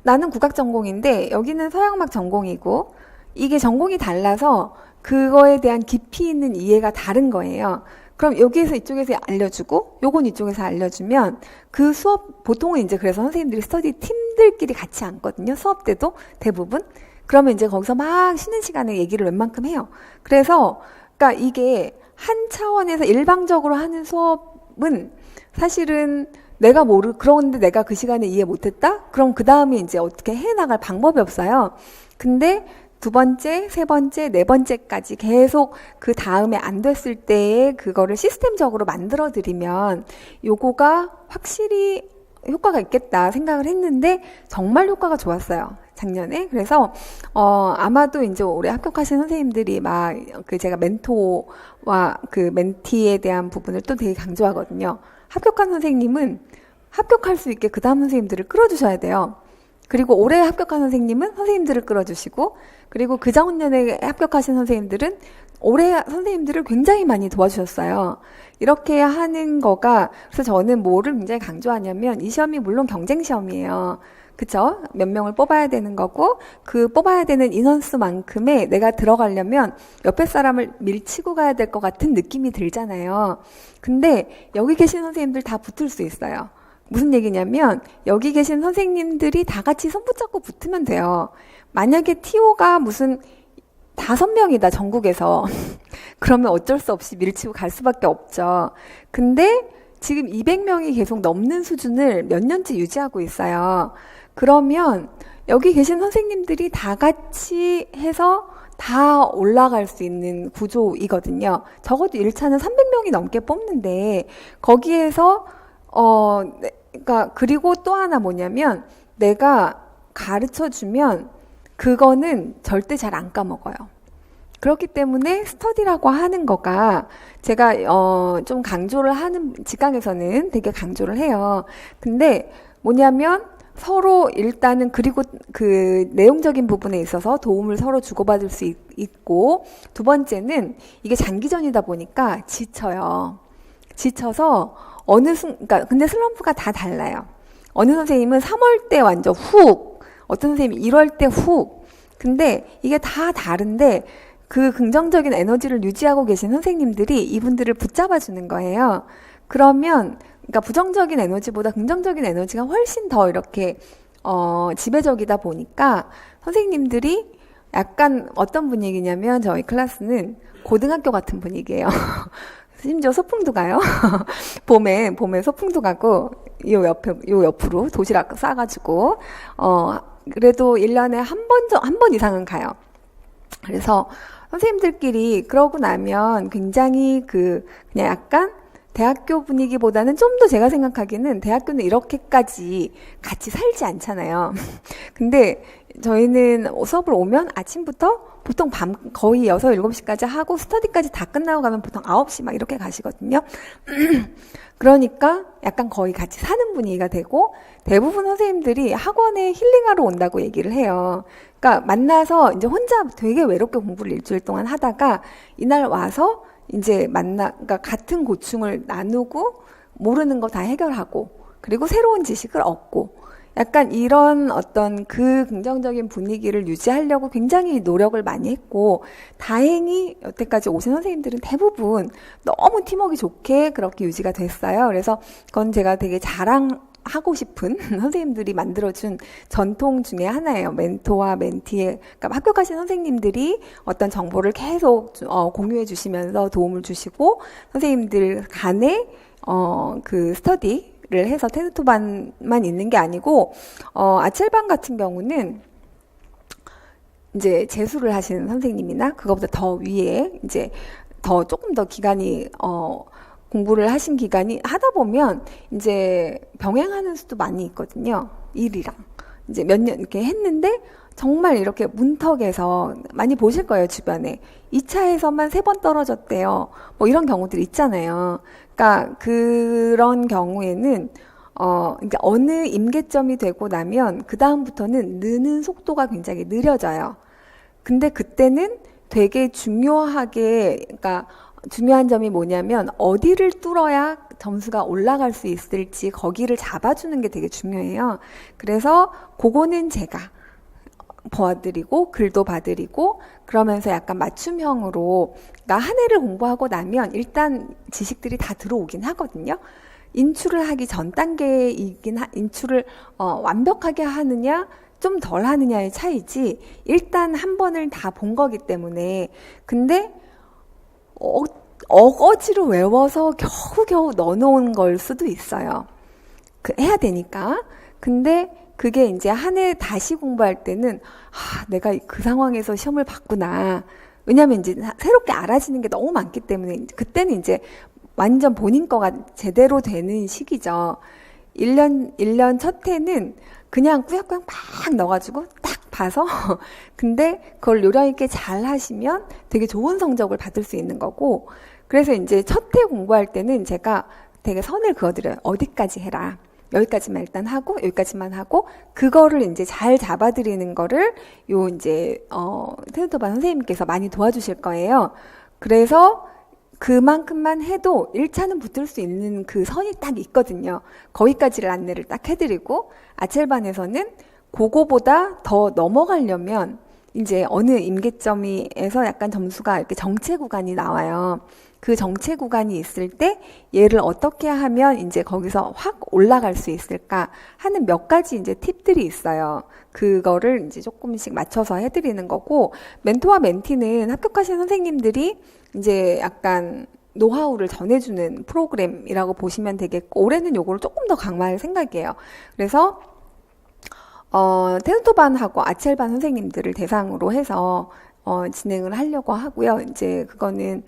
나는 국악 전공인데 여기는 서양음악 전공이고 이게 전공이 달라서 그거에 대한 깊이 있는 이해가 다른 거예요. 그럼 여기에서 이쪽에서 알려주고 요건 이쪽에서 알려주면 그 수업 보통은 이제 그래서 선생님들이 스터디 팀들끼리 같이 앉거든요. 수업 때도 대부분. 그러면 이제 거기서 막 쉬는 시간에 얘기를 웬만큼 해요. 그래서 그러니까 이게 한 차원에서 일방적으로 하는 수업은 사실은 그런데 내가 그 시간에 이해 못했다? 그럼 그 다음에 이제 어떻게 해나갈 방법이 없어요. 근데 두 번째, 세 번째, 네 번째까지 계속 그 다음에 안 됐을 때에 그거를 시스템적으로 만들어 드리면 요거가 확실히 효과가 있겠다 생각을 했는데 정말 효과가 좋았어요. 작년에. 그래서 아마도 이제 올해 합격하신 선생님들이 막 그 제가 멘토와 그 멘티에 대한 부분을 또 되게 강조하거든요. 합격한 선생님은 합격할 수 있게 그 다음 선생님들을 끌어주셔야 돼요. 그리고 올해 합격한 선생님은 선생님들을 끌어주시고, 그리고 그 작년에 합격하신 선생님들은 올해 선생님들을 굉장히 많이 도와주셨어요. 이렇게 하는 거가, 그래서 저는 뭐를 굉장히 강조하냐면, 이 시험이 물론 경쟁 시험이에요. 그쵸? 몇 명을 뽑아야 되는 거고, 그 뽑아야 되는 인원수만큼의 내가 들어가려면 옆에 사람을 밀치고 가야 될 것 같은 느낌이 들잖아요. 근데 여기 계신 선생님들 다 붙을 수 있어요. 무슨 얘기냐면 여기 계신 선생님들이 다 같이 손 붙잡고 붙으면 돼요. 만약에 TO가 무슨 5명이다 전국에서 그러면 어쩔 수 없이 밀치고 갈 수밖에 없죠. 근데 지금 200명이 계속 넘는 수준을 몇 년째 유지하고 있어요. 그러면 여기 계신 선생님들이 다 같이 해서 다 올라갈 수 있는 구조이거든요. 적어도 1차는 300명이 넘게 뽑는데 거기에서 그러니까 그리고 또 하나 뭐냐면 내가 가르쳐 주면 그거는 절대 잘 안 까먹어요. 그렇기 때문에 스터디라고 하는 거가 제가 좀 강조를 하는 직강에서는 되게 강조를 해요. 근데 뭐냐면 서로 일단은 그리고 그 내용적인 부분에 있어서 도움을 서로 주고받을 수 있고, 두 번째는 이게 장기전이다 보니까 지쳐요. 지쳐서 그러니까 근데 슬럼프가 다 달라요. 어느 선생님은 3월 때 완전 훅, 어떤 선생님이 1월 때 훅. 근데 이게 다 다른데 그 긍정적인 에너지를 유지하고 계신 선생님들이 이분들을 붙잡아 주는 거예요. 그러면 그러니까 부정적인 에너지보다 긍정적인 에너지가 훨씬 더 이렇게 지배적이다 보니까 선생님들이 약간 어떤 분위기냐면 저희 클래스는 고등학교 같은 분위기예요. 심지어 소풍도 가요. 봄에 소풍도 가고 요 옆으로 도시락 싸가지고 그래도 1년에 한 번 이상은 가요. 그래서 선생님들끼리 그러고 나면 굉장히 그냥 약간 대학교 분위기보다는 좀 더 제가 생각하기에는 대학교는 이렇게까지 같이 살지 않잖아요. 근데 저희는 수업을 오면 아침부터 보통 밤 거의 6, 7시까지 하고 스터디까지 다 끝나고 가면 보통 9시 막 이렇게 가시거든요. 그러니까 약간 거의 같이 사는 분위기가 되고 대부분 선생님들이 학원에 힐링하러 온다고 얘기를 해요. 그러니까 만나서 이제 혼자 되게 외롭게 공부를 일주일 동안 하다가 이날 와서 이제 그러니까 같은 고충을 나누고 모르는 거 다 해결하고 그리고 새로운 지식을 얻고 약간 이런 어떤 그 긍정적인 분위기를 유지하려고 굉장히 노력을 많이 했고 다행히 여태까지 오신 선생님들은 대부분 너무 팀워크 좋게 그렇게 유지가 됐어요. 그래서 그건 제가 되게 자랑하고 싶은 선생님들이 만들어준 전통 중에 하나예요. 멘토와 멘티의, 그러니까 합격하신 선생님들이 어떤 정보를 계속 공유해 주시면서 도움을 주시고 선생님들 간에 그 스터디를 해서 테스트반만 있는 게 아니고 아첼반 같은 경우는 이제 재수를 하시는 선생님이나 그거보다 더 위에 이제 조금 더 기간이 공부를 하신 기간이 하다 보면 이제 병행하는 수도 많이 있거든요. 일이랑 이제 몇 년 이렇게 했는데 정말 이렇게 문턱에서 많이 보실 거예요, 주변에. 2차에서만 3번 떨어졌대요. 뭐 이런 경우들이 있잖아요. 그러니까 그런 경우에는 이제 어느 임계점이 되고 나면 그 다음부터는 느는 속도가 굉장히 느려져요. 근데 그때는 되게 그러니까 중요한 점이 뭐냐면 어디를 뚫어야 점수가 올라갈 수 있을지 거기를 잡아주는 게 되게 중요해요. 그래서 그거는 제가 봐드리고 글도 봐드리고 그러면서 약간 맞춤형으로, 그러니까 한 해를 공부하고 나면 일단 지식들이 다 들어오긴 하거든요. 인출을 하기 전 단계이긴 인출을 완벽하게 하느냐 좀 덜 하느냐의 차이지 일단 한 번을 다 본 거기 때문에. 근데 어거지로 외워서 겨우겨우 넣어놓은 걸 수도 있어요. 해야 되니까. 근데 그게 이제 한 해 다시 공부할 때는, 내가 그 상황에서 시험을 봤구나. 왜냐면 이제 새롭게 알아지는 게 너무 많기 때문에, 그때는 이제 완전 본인 거가 제대로 되는 시기죠. 1년 첫 해는 그냥 꾸역꾸역 막 넣어가지고 딱 봐서 근데 그걸 요령 있게 잘 하시면 되게 좋은 성적을 받을 수 있는 거고, 그래서 이제 첫 해 공부할 때는 제가 되게 선을 그어드려요. 어디까지 해라. 여기까지만 일단 하고 여기까지만 하고, 그거를 이제 잘 잡아드리는 거를 요 이제 테누토반 선생님께서 많이 도와주실 거예요. 그래서 그만큼만 해도 1차는 붙을 수 있는 그 선이 딱 있거든요. 거기까지를 안내를 딱 해드리고, 아첼반에서는 그거보다 더 넘어가려면 이제 어느 임계점에서 약간 점수가 이렇게 정체 구간이 나와요. 그 정체 구간이 있을 때 얘를 어떻게 하면 이제 거기서 확 올라갈 수 있을까 하는 몇 가지 이제 팁들이 있어요. 그거를 이제 조금씩 맞춰서 해드리는 거고, 멘토와 멘티는 합격하신 선생님들이 이제 약간 노하우를 전해주는 프로그램이라고 보시면 되겠고, 올해는 요거를 조금 더 강화할 생각이에요. 그래서 테누토반하고 아첼반 선생님들을 대상으로 해서 진행을 하려고 하고요. 이제 그거는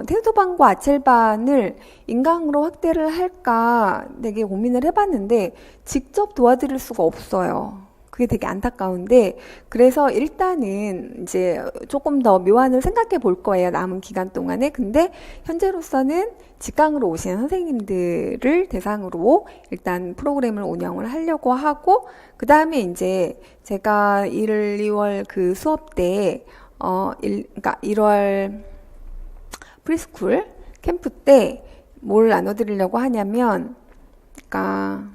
테누토반과 아첼반을 인강으로 확대를 할까 되게 고민을 해봤는데 직접 도와드릴 수가 없어요. 그게 되게 안타까운데, 그래서 일단은 이제 조금 더 묘안을 생각해 볼 거예요. 남은 기간 동안에. 근데 현재로서는 직강으로 오시는 선생님들을 대상으로 일단 프로그램을 운영을 하려고 하고, 그 다음에 이제 제가 1, 2월 그 수업 때, 그러니까 1월 프리스쿨 캠프 때 뭘 나눠드리려고 하냐면, 그러니까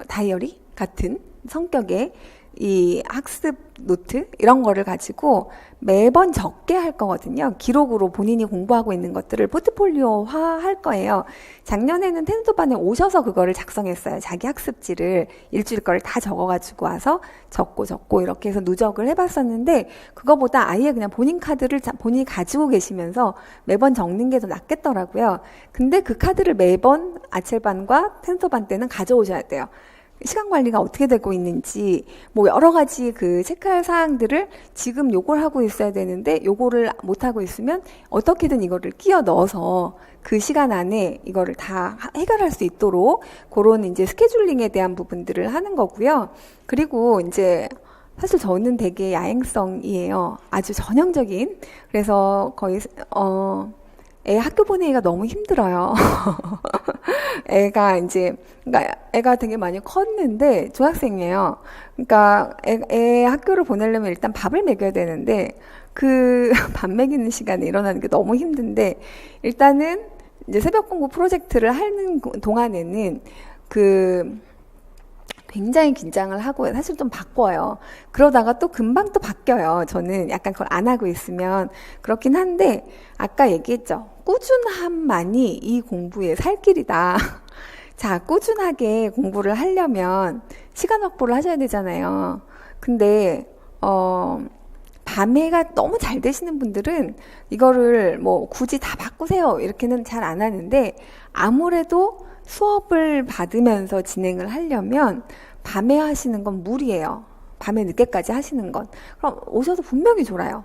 다이어리 같은 성격의 이 학습 노트 이런 거를 가지고 매번 적게 할 거거든요. 기록으로 본인이 공부하고 있는 것들을 포트폴리오화 할 거예요. 작년에는 테누토반에 오셔서 그거를 작성했어요. 자기 학습지를 일주일 거를 다 적어가지고 와서 적고 이렇게 해서 누적을 해봤었는데, 그거보다 아예 그냥 본인 카드를 본인이 가지고 계시면서 매번 적는 게 더 낫겠더라고요. 근데 그 카드를 매번 아첼반과 테누토반 때는 가져오셔야 돼요. 시간 관리가 어떻게 되고 있는지, 뭐 여러 가지 그 체크할 사항들을 지금 요걸 하고 있어야 되는데 요거를 못 하고 있으면 어떻게든 이거를 끼워 넣어서 그 시간 안에 이거를 다 해결할 수 있도록 그런 이제 스케줄링에 대한 부분들을 하는 거고요. 그리고 이제 사실 저는 되게 야행성이에요. 아주 전형적인. 그래서 거의 애 학교 보내기가 너무 힘들어요. 애가 이제, 그러니까 애가 되게 많이 컸는데 중학생이에요. 그러니까 애 학교를 보내려면 일단 밥을 먹여야 되는데, 그 밥 먹이는 시간에 일어나는 게 너무 힘든데, 일단은 이제 새벽 공부 프로젝트를 하는 동안에는 그 굉장히 긴장을 하고 사실 좀 바꿔요. 그러다가 또 금방 또 바뀌어요. 저는 약간 그걸 안 하고 있으면. 그렇긴 한데 아까 얘기했죠. 꾸준함만이 이 공부의 살 길이다. 자, 꾸준하게 공부를 하려면 시간 확보를 하셔야 되잖아요. 근데 밤에가 너무 잘 되시는 분들은 이거를 뭐 굳이 다 바꾸세요 이렇게는 잘 안 하는데, 아무래도 수업을 받으면서 진행을 하려면 밤에 하시는 건 무리예요. 밤에 늦게까지 하시는 건. 그럼 오셔서 분명히 졸아요.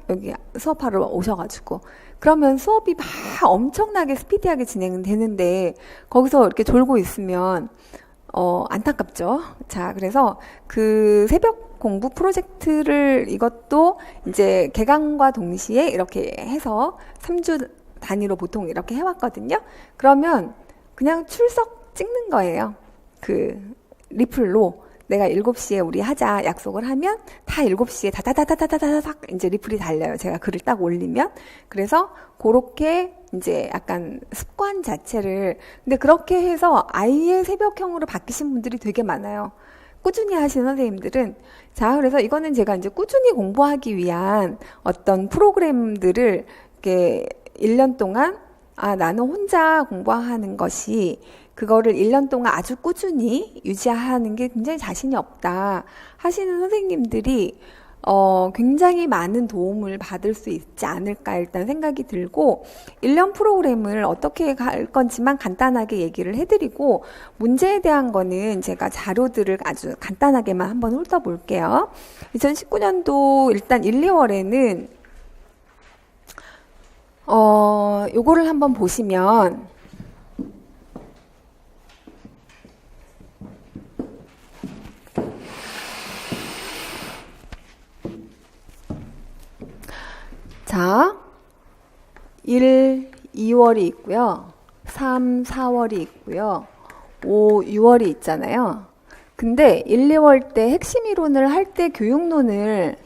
여기 수업하러 오셔가지고. 그러면 수업이 막 엄청나게 스피디하게 진행되는데 거기서 이렇게 졸고 있으면 안타깝죠. 자, 그래서 그 새벽 공부 프로젝트를 이것도 이제 개강과 동시에 이렇게 해서 3주 단위로 보통 이렇게 해왔거든요. 그러면 그냥 출석 찍는 거예요. 그 리플로 내가 7시에 우리 하자 약속을 하면 다 7시에 다다다다다다닥 이제 리플이 달려요. 제가 글을 딱 올리면. 그래서 그렇게 이제 약간 습관 자체를, 근데 그렇게 해서 아예 새벽형으로 바뀌신 분들이 되게 많아요. 꾸준히 하시는 선생님들은. 자, 그래서 이거는 제가 이제 꾸준히 공부하기 위한 어떤 프로그램들을 이렇게 1년 동안 나는 혼자 공부하는 것이, 그거를 1년 동안 아주 꾸준히 유지하는 게 굉장히 자신이 없다 하시는 선생님들이 굉장히 많은 도움을 받을 수 있지 않을까 일단 생각이 들고 1년 프로그램을 어떻게 갈 건지만 간단하게 얘기를 해드리고 문제에 대한 거는 제가 자료들을 아주 간단하게만 한번 훑어볼게요. 2019년도 일단 1, 2월에는 요거를 한번 보시면 자, 1, 2월이 있고요. 3, 4월이 있고요. 5, 6월이 있잖아요. 근데 1, 2월 때 핵심 이론을 할 때 교육론을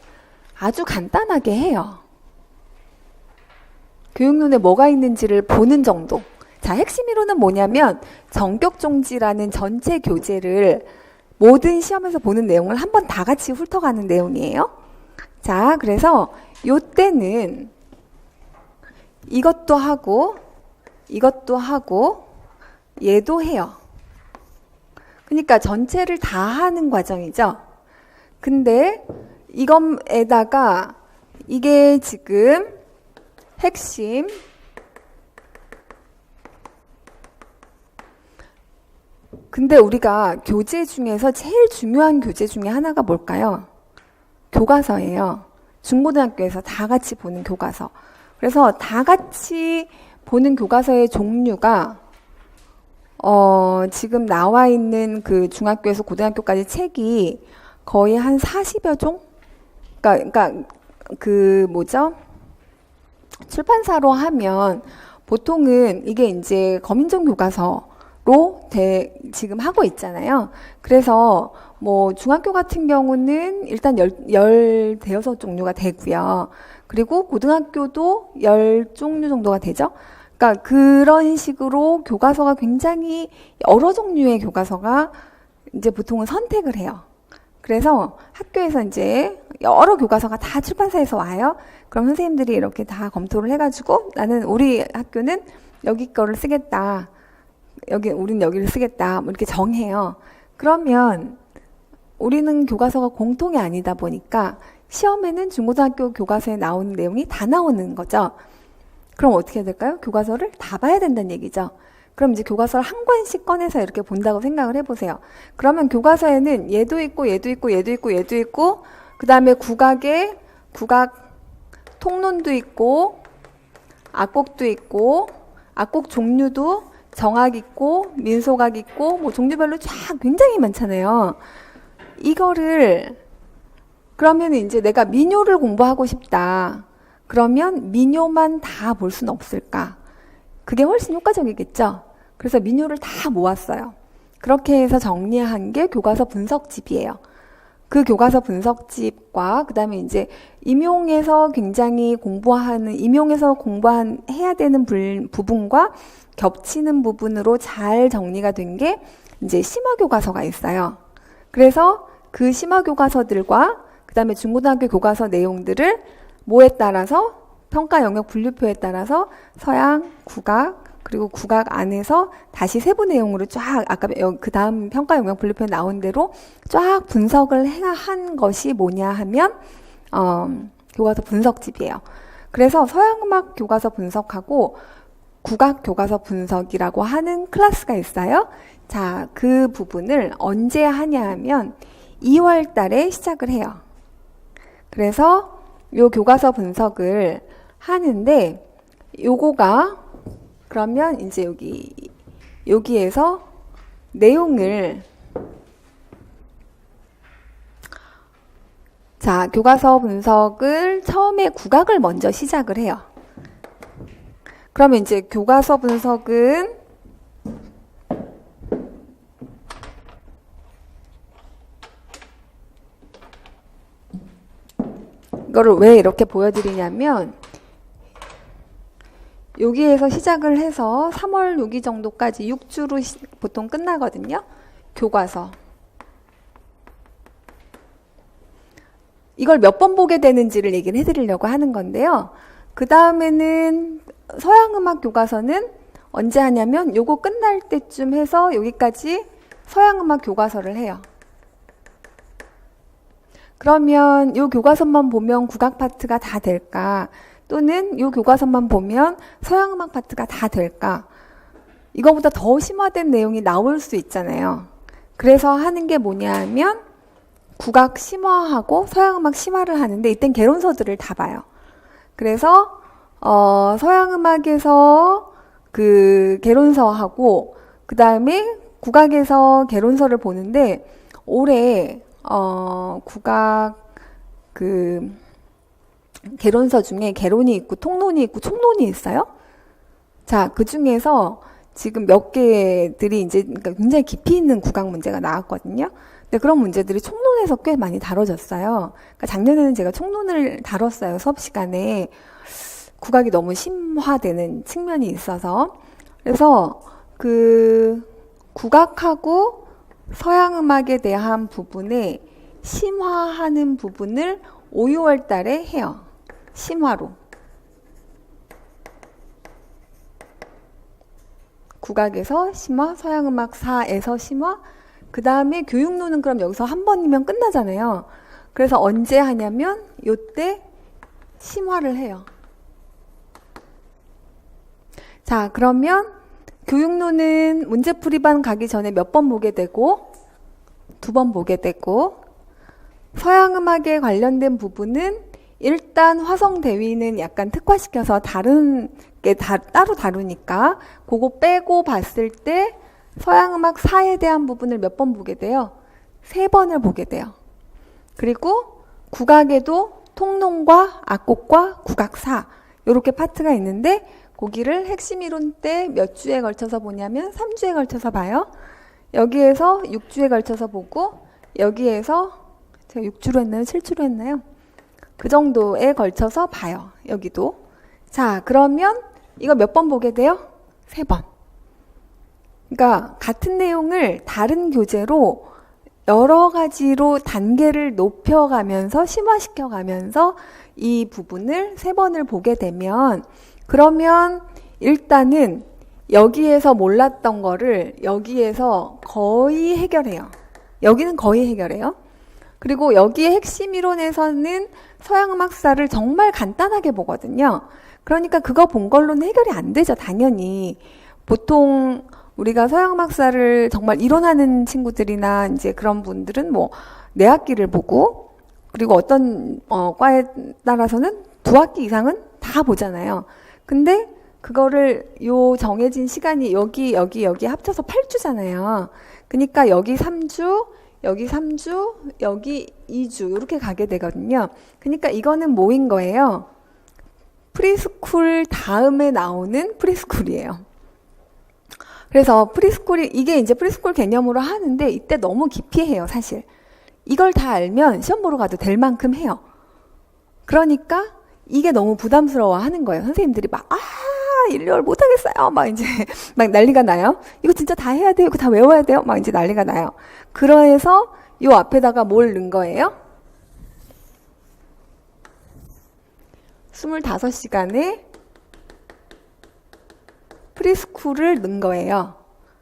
아주 간단하게 해요. 교육론에 뭐가 있는지를 보는 정도. 자, 핵심 이론은 뭐냐면 전격종지라는 전체 교재를 모든 시험에서 보는 내용을 한번 다 같이 훑어가는 내용이에요. 자, 그래서 요때는 이것도 하고 이것도 하고 얘도 해요. 그러니까 전체를 다 하는 과정이죠. 근데 이것에다가 이게 지금 핵심 근데 우리가 교재 중에서 제일 중요한 교재 중에 하나가 뭘까요? 교과서예요. 중고등학교에서 다 같이 보는 교과서. 그래서 다 같이 보는 교과서의 종류가 지금 나와 있는 그 중학교에서 고등학교까지 책이 거의 한 40여 종? 그러니까 그 뭐죠? 출판사로 하면 보통은 이게 이제 검인정 교과서로 지금 하고 있잖아요. 그래서 뭐 중학교 같은 경우는 일단 10대여섯 종류가 되고요. 그리고 고등학교도 10종류 정도가 되죠. 그러니까 그런 식으로 교과서가 굉장히 여러 종류의 교과서가 이제 보통은 선택을 해요. 그래서 학교에서 이제 여러 교과서가 다 출판사에서 와요. 그럼 선생님들이 이렇게 다 검토를 해가지고 나는 우리 학교는 여기 거를 쓰겠다. 우린 여기를 쓰겠다. 뭐 이렇게 정해요. 그러면 우리는 교과서가 공통이 아니다 보니까 시험에는 중고등학교 교과서에 나오는 내용이 다 나오는 거죠. 그럼 어떻게 해야 될까요? 교과서를 다 봐야 된다는 얘기죠. 그럼 이제 교과서를 한 권씩 꺼내서 이렇게 본다고 생각을 해보세요. 그러면 교과서에는 얘도 있고 얘도 있고 얘도 있고 얘도 있고 그 다음에 국악 통론도 있고 악곡도 있고 악곡 종류도 정악 있고 민속악 있고 뭐 종류별로 쫙 굉장히 많잖아요. 이거를 그러면 이제 내가 민요를 공부하고 싶다. 그러면 민요만 다 볼 수는 없을까? 그게 훨씬 효과적이겠죠? 그래서 민요를 다 모았어요. 그렇게 해서 정리한 게 교과서 분석집이에요. 그 교과서 분석집과 그 다음에 이제 임용에서 굉장히 해야 되는 부분과 겹치는 부분으로 잘 정리가 된 게 이제 심화 교과서가 있어요. 그래서 그 심화 교과서들과 그 다음에 중고등학교 교과서 내용들을 뭐에 따라서 평가 영역 분류표에 따라서 서양, 국악, 그리고 국악 안에서 다시 세부 내용으로 쫙 아까 그 다음 평가 영역 분류표에 나온 대로 쫙 분석을 한 것이 뭐냐 하면 교과서 분석집이에요. 그래서 서양음악 교과서 분석하고 국악 교과서 분석이라고 하는 클래스가 있어요. 자, 그 부분을 언제 하냐 하면 2월 달에 시작을 해요. 그래서 요 교과서 분석을 하는데 요거가 그러면 이제 여기에서 내용을 자, 교과서 분석을 처음에 국악을 먼저 시작을 해요. 그러면 이제 교과서 분석은 이거를 왜 이렇게 보여드리냐면 여기에서 시작을 해서 3월 6일 정도까지 6주로 보통 끝나거든요. 교과서. 이걸 몇 번 보게 되는지를 얘기를 해드리려고 하는 건데요. 그 다음에는 서양음악 교과서는 언제 하냐면 요거 끝날 때쯤 해서 여기까지 서양음악 교과서를 해요. 그러면 요 교과서만 보면 국악 파트가 다 될까? 또는 요 교과서만 보면 서양음악 파트가 다 될까? 이거보다 더 심화된 내용이 나올 수 있잖아요. 그래서 하는 게 뭐냐 하면 국악 심화하고 서양음악 심화를 하는데 이땐 개론서들을 다 봐요. 그래서 서양음악에서 그 개론서하고 그 다음에 국악에서 개론서를 보는데 올해 국악 그 개론서 중에 개론이 있고 통론이 있고 총론이 있어요. 자, 그 중에서 지금 몇 개들이 이제 그러니까 굉장히 깊이 있는 국악 문제가 나왔거든요. 근데 그런 문제들이 총론에서 꽤 많이 다뤄졌어요. 그러니까 작년에는 제가 총론을 다뤘어요. 수업 시간에. 국악이 너무 심화되는 측면이 있어서. 그래서 그 국악하고 서양음악에 대한 부분에 심화하는 부분을 5, 6월 달에 해요. 심화로. 국악에서 심화, 서양음악사에서 심화, 그 다음에 교육론은 그럼 여기서 한 번이면 끝나잖아요. 그래서 언제 하냐면 요때 심화를 해요. 자, 그러면 교육론은 문제풀이반 가기 전에 몇 번 보게 되고 2번 보게 되고 서양음악에 관련된 부분은 일단 화성대위는 약간 특화시켜서 다른 게 따로 다루니까 그거 빼고 봤을 때 서양음악 사에 대한 부분을 몇 번 보게 돼요? 3번을 보게 돼요. 그리고 국악에도 통론과 악곡과 국악사 이렇게 파트가 있는데 거기를 핵심 이론 때 몇 주에 걸쳐서 보냐면 3주에 걸쳐서 봐요. 여기에서 6주에 걸쳐서 보고 여기에서 제가 6주로 했나요? 7주로 했나요? 그 정도에 걸쳐서 봐요. 여기도. 자, 그러면 이거 몇 번 보게 돼요? 3번. 그러니까 같은 내용을 다른 교재로 여러 가지로 단계를 높여가면서 심화시켜가면서 이 부분을 3번을 보게 되면 그러면 일단은 여기에서 몰랐던 거를 여기에서 거의 해결해요. 여기는 거의 해결해요. 그리고 여기에 핵심 이론에서는 서양음악사를 정말 간단하게 보거든요. 그러니까 그거 본 걸로는 해결이 안 되죠, 당연히. 보통 우리가 서양음악사를 정말 이론하는 친구들이나 이제 그런 분들은 뭐 네 학기를 보고 그리고 어떤 과에 따라서는 2학기 이상은 다 보잖아요. 근데 그거를 요 정해진 시간이 여기 합쳐서 8주잖아요. 그러니까 여기 3주, 여기 3주, 여기 2주 이렇게 가게 되거든요. 그러니까 이거는 뭐인 거예요? 프리스쿨 다음에 나오는 프리스쿨이에요. 그래서 프리스쿨이 이게 이제 프리스쿨 개념으로 하는데 이때 너무 깊이 해요, 사실. 이걸 다 알면 시험 보러 가도 될 만큼 해요. 그러니까 이게 너무 부담스러워 하는 거예요. 선생님들이 막, 일요일 못하겠어요. 막 이제, 막 난리가 나요. 이거 진짜 다 해야 돼요. 이거 다 외워야 돼요. 막 이제 난리가 나요. 그래서 요 앞에다가 뭘 넣은 거예요? 25시간에 프리스쿨을 넣은 거예요.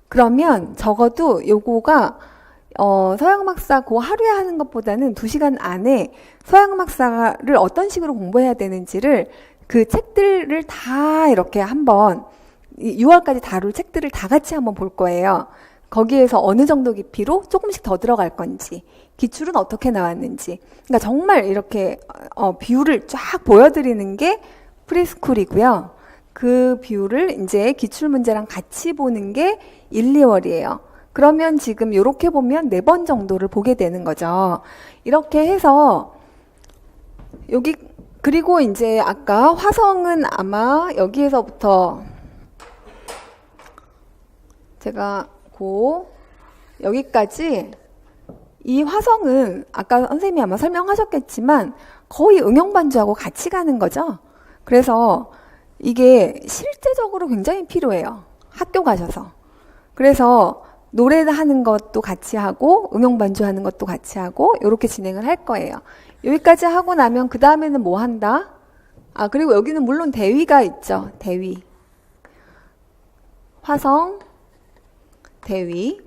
그러면 적어도 요거가 서양음악사 그 하루에 하는 것보다는 2시간 안에 서양음악사를 어떤 식으로 공부해야 되는지를 그 책들을 다 이렇게 한번 6월까지 다룰 책들을 다 같이 한번 볼 거예요. 거기에서 어느 정도 깊이로 조금씩 더 들어갈 건지 기출은 어떻게 나왔는지 그러니까 정말 이렇게 비율을 쫙 보여드리는 게 프리스쿨이고요. 그 비율을 이제 기출문제랑 같이 보는 게 1, 2월이에요. 그러면 지금 이렇게 보면 4번 정도를 보게 되는 거죠. 이렇게 해서 여기 그리고 이제 아까 화성은 아마 여기에서부터 제가 여기까지 이 화성은 아까 선생님이 아마 설명하셨겠지만 거의 응용반주하고 같이 가는 거죠. 그래서 이게 실제적으로 굉장히 필요해요. 학교 가셔서. 그래서 노래하는 것도 같이 하고 응용반주 하는 것도 같이 하고 이렇게 진행을 할 거예요. 여기까지 하고 나면 그 다음에는 뭐 한다? 그리고 여기는 물론 대위가 있죠. 대위. 화성, 대위.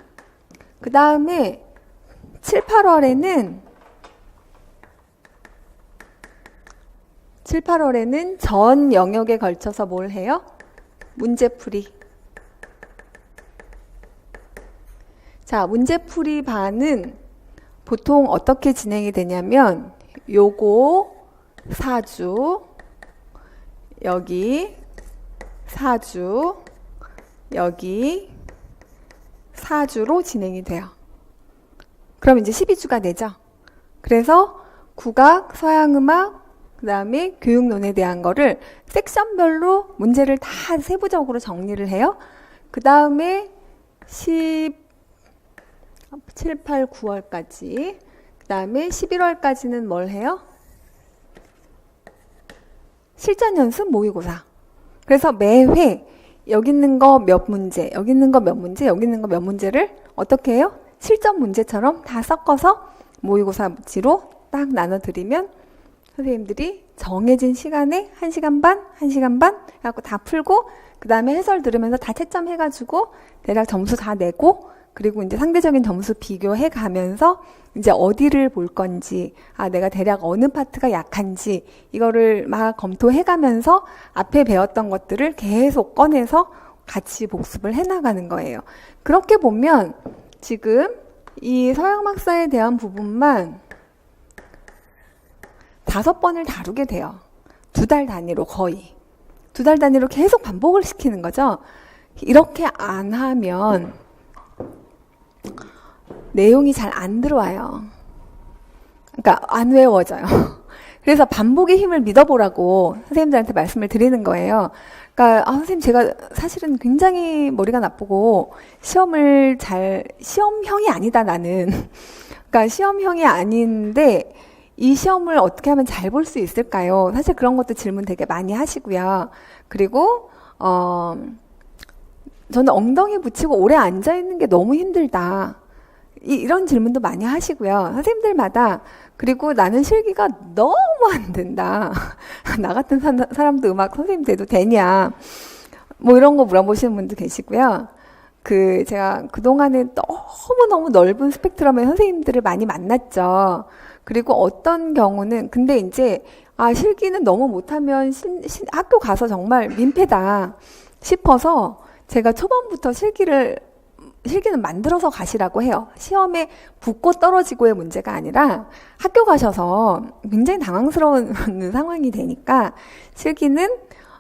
그 다음에 7, 8월에는 7, 8월에는 전 영역에 걸쳐서 뭘 해요? 문제풀이. 자, 문제풀이 반은 보통 어떻게 진행이 되냐면 요거 4주, 여기 4주, 여기 4주로 진행이 돼요. 그럼 이제 12주가 되죠. 그래서 국악, 서양음악, 그 다음에 교육론에 대한 거를 섹션별로 문제를 다 세부적으로 정리를 해요. 그 다음에 7, 8, 9월까지, 그 다음에 11월까지는 뭘 해요? 실전 연습 모의고사. 그래서 매회 여기 있는 거 몇 문제, 여기 있는 거 몇 문제, 여기 있는 거 몇 문제를 어떻게 해요? 실전 문제처럼 다 섞어서 모의고사지로 딱 나눠드리면 선생님들이 정해진 시간에 1시간 반, 1시간 반 해갖고 다 풀고 그 다음에 해설 들으면서 다 채점해가지고 대략 점수 다 내고 그리고 이제 상대적인 점수 비교해 가면서 이제 어디를 볼 건지, 내가 대략 어느 파트가 약한지 이거를 막 검토해 가면서 앞에 배웠던 것들을 계속 꺼내서 같이 복습을 해 나가는 거예요. 그렇게 보면 지금 이 서양막사에 대한 부분만 5번을 다루게 돼요. 2달 단위로 거의. 2달 단위로 계속 반복을 시키는 거죠. 이렇게 안 하면 내용이 잘 안 들어와요. 그러니까 안 외워져요. 그래서 반복의 힘을 믿어보라고 선생님들한테 말씀을 드리는 거예요. 그러니까 선생님 제가 사실은 굉장히 머리가 나쁘고 시험형이 아니다 나는. 그러니까 시험형이 아닌데 이 시험을 어떻게 하면 잘 볼 수 있을까요? 사실 그런 것도 질문 되게 많이 하시고요. 그리고 저는 엉덩이 붙이고 오래 앉아 있는 게 너무 힘들다. 이런 질문도 많이 하시고요. 선생님들마다. 그리고 나는 실기가 너무 안 된다. 나 같은 사람도 음악 선생님 돼도 되냐. 뭐 이런 거 물어보시는 분도 계시고요. 제가 그동안에 너무너무 넓은 스펙트럼의 선생님들을 많이 만났죠. 그리고 어떤 경우는, 근데 이제, 실기는 너무 못하면 학교 가서 정말 민폐다 싶어서 제가 초반부터 실기는 만들어서 가시라고 해요. 시험에 붙고 떨어지고의 문제가 아니라 학교 가셔서 굉장히 당황스러운 상황이 되니까 실기는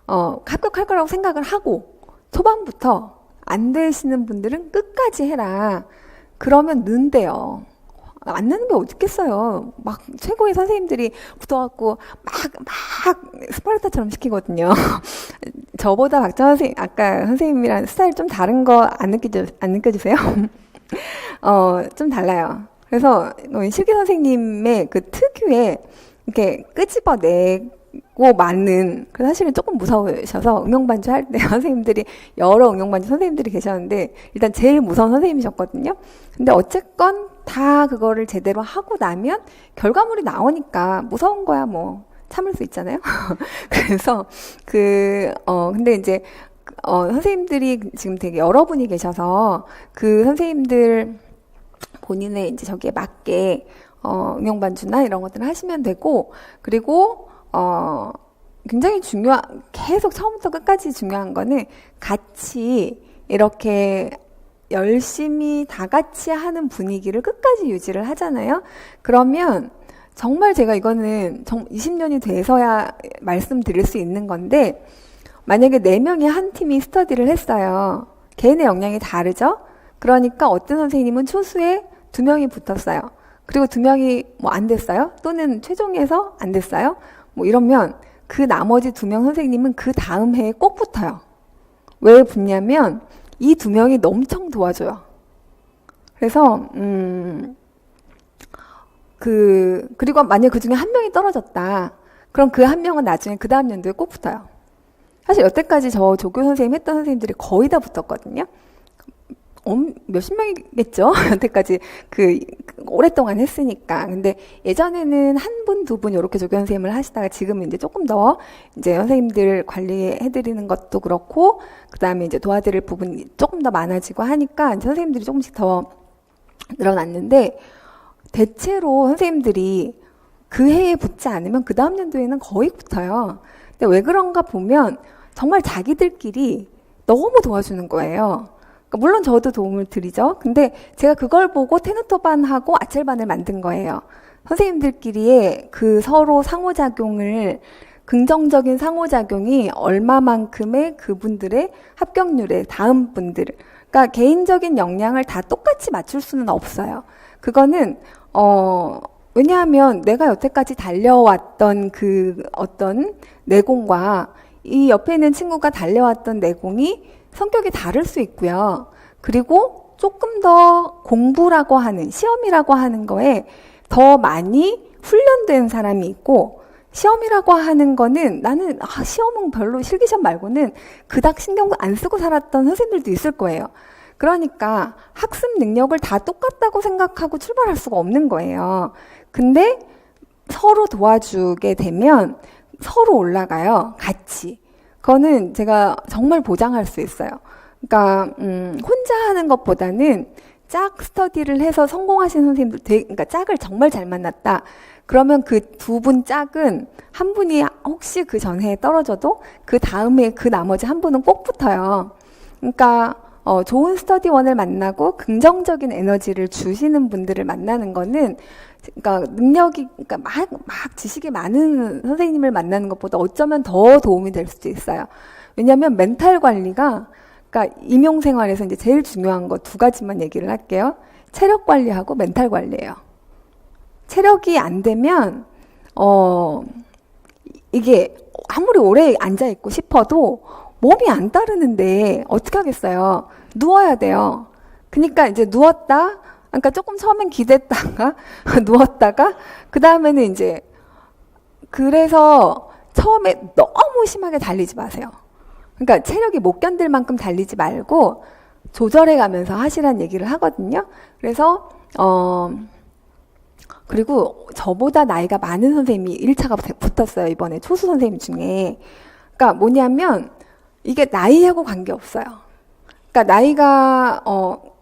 합격할 거라고 생각을 하고 초반부터 안 되시는 분들은 끝까지 해라. 그러면 는대요. 안 느는 게 어딨겠어요. 막 최고의 선생님들이 붙어갖고 막 스파르타처럼 시키거든요. 저보다 박정환 선생님, 아까 선생님이랑 스타일 좀 다른 거 안 느껴지세요? 좀 달라요. 그래서 실기 선생님의 그 특유의 이렇게 끄집어내고 맞는, 사실은 조금 무서우셔서 응용반주 할 때 선생님들이, 여러 응용반주 선생님들이 계셨는데, 일단 제일 무서운 선생님이셨거든요. 근데 어쨌건 다 그거를 제대로 하고 나면 결과물이 나오니까 무서운 거야 뭐 참을 수 있잖아요. 그래서 근데 이제 선생님들이 지금 되게 여러분이 계셔서 그 선생님들 본인의 이제 저기에 맞게 응용반주나 이런 것들을 하시면 되고, 그리고 굉장히 계속 처음부터 끝까지 중요한 거는 같이 이렇게 열심히 다 같이 하는 분위기를 끝까지 유지를 하잖아요. 그러면 정말 제가 이거는 20년이 돼서야 말씀드릴 수 있는 건데, 만약에 4명이 한 팀이 스터디를 했어요. 개인의 역량이 다르죠? 그러니까 어떤 선생님은 초수에 2명이 붙었어요. 그리고 2명이 뭐 안 됐어요? 또는 최종에서 안 됐어요? 뭐 이러면 그 나머지 2명 선생님은 그 다음 해에 꼭 붙어요. 왜 붙냐면 이 2명이 엄청 도와줘요. 그래서 그리고 만약 그 중에 한 명이 떨어졌다. 그럼 그 한 명은 나중에 그 다음 연도에 꼭 붙어요. 사실 여태까지 저 조교 선생님 했던 선생님들이 거의 다 붙었거든요. 몇십 명이겠죠? 여태까지 오랫동안 했으니까. 근데 예전에는 한 분, 2분 이렇게 조교 선생님을 하시다가 지금은 이제 조금 더 이제 선생님들 관리해드리는 것도 그렇고, 그 다음에 이제 도와드릴 부분이 조금 더 많아지고 하니까 선생님들이 조금씩 더 늘어났는데, 대체로 선생님들이 그 해에 붙지 않으면 그 다음 연도에는 거의 붙어요. 근데 왜 그런가 보면 정말 자기들끼리 너무 도와주는 거예요. 그러니까 물론 저도 도움을 드리죠. 근데 제가 그걸 보고 테누토반하고 아첼반을 만든 거예요. 선생님들끼리의 그 서로 상호작용을, 긍정적인 상호작용이 얼마만큼의 그분들의 합격률에 다음 분들, 그러니까 개인적인 역량을 다 똑같이 맞출 수는 없어요. 그거는 왜냐하면 내가 여태까지 달려왔던 그 어떤 내공과 이 옆에 있는 친구가 달려왔던 내공이 성격이 다를 수 있고요. 그리고 조금 더 공부라고 하는, 시험이라고 하는 거에 더 많이 훈련된 사람이 있고, 시험이라고 하는 거는 나는 시험은 별로 실기시험 말고는 그닥 신경도 안 쓰고 살았던 선생님들도 있을 거예요. 그러니까 학습 능력을 다 똑같다고 생각하고 출발할 수가 없는 거예요. 근데 서로 도와주게 되면 서로 올라가요. 같이. 그거는 제가 정말 보장할 수 있어요. 그러니까 혼자 하는 것보다는 짝 스터디를 해서 성공하신 선생님들, 그러니까 짝을 정말 잘 만났다. 그러면 그 두 분 짝은 한 분이 혹시 그 전해에 떨어져도 그 다음에 그 나머지 한 분은 꼭 붙어요. 그러니까 좋은 스터디원을 만나고 긍정적인 에너지를 주시는 분들을 만나는 거는, 그러니까 능력이, 그러니까 막 지식이 많은 선생님을 만나는 것보다 어쩌면 더 도움이 될 수도 있어요. 왜냐하면 멘탈 관리가, 그러니까 임용생활에서 이제 제일 중요한 거 두 가지만 얘기를 할게요. 체력 관리하고 멘탈 관리예요. 체력이 안 되면 이게 아무리 오래 앉아 있고 싶어도 몸이 안 따르는데 어떻게 하겠어요? 누워야 돼요. 그러니까 이제 누웠다, 그러니까 조금 처음엔 기댔다가 누웠다가 그 다음에는 이제, 그래서 처음에 너무 심하게 달리지 마세요. 그러니까 체력이 못 견딜 만큼 달리지 말고 조절해 가면서 하시란 얘기를 하거든요. 그래서 그리고 저보다 나이가 많은 선생님이 1차가 붙었어요. 이번에 초수 선생님 중에. 그러니까 뭐냐면 이게 나이하고 관계없어요. 그러니까 나이가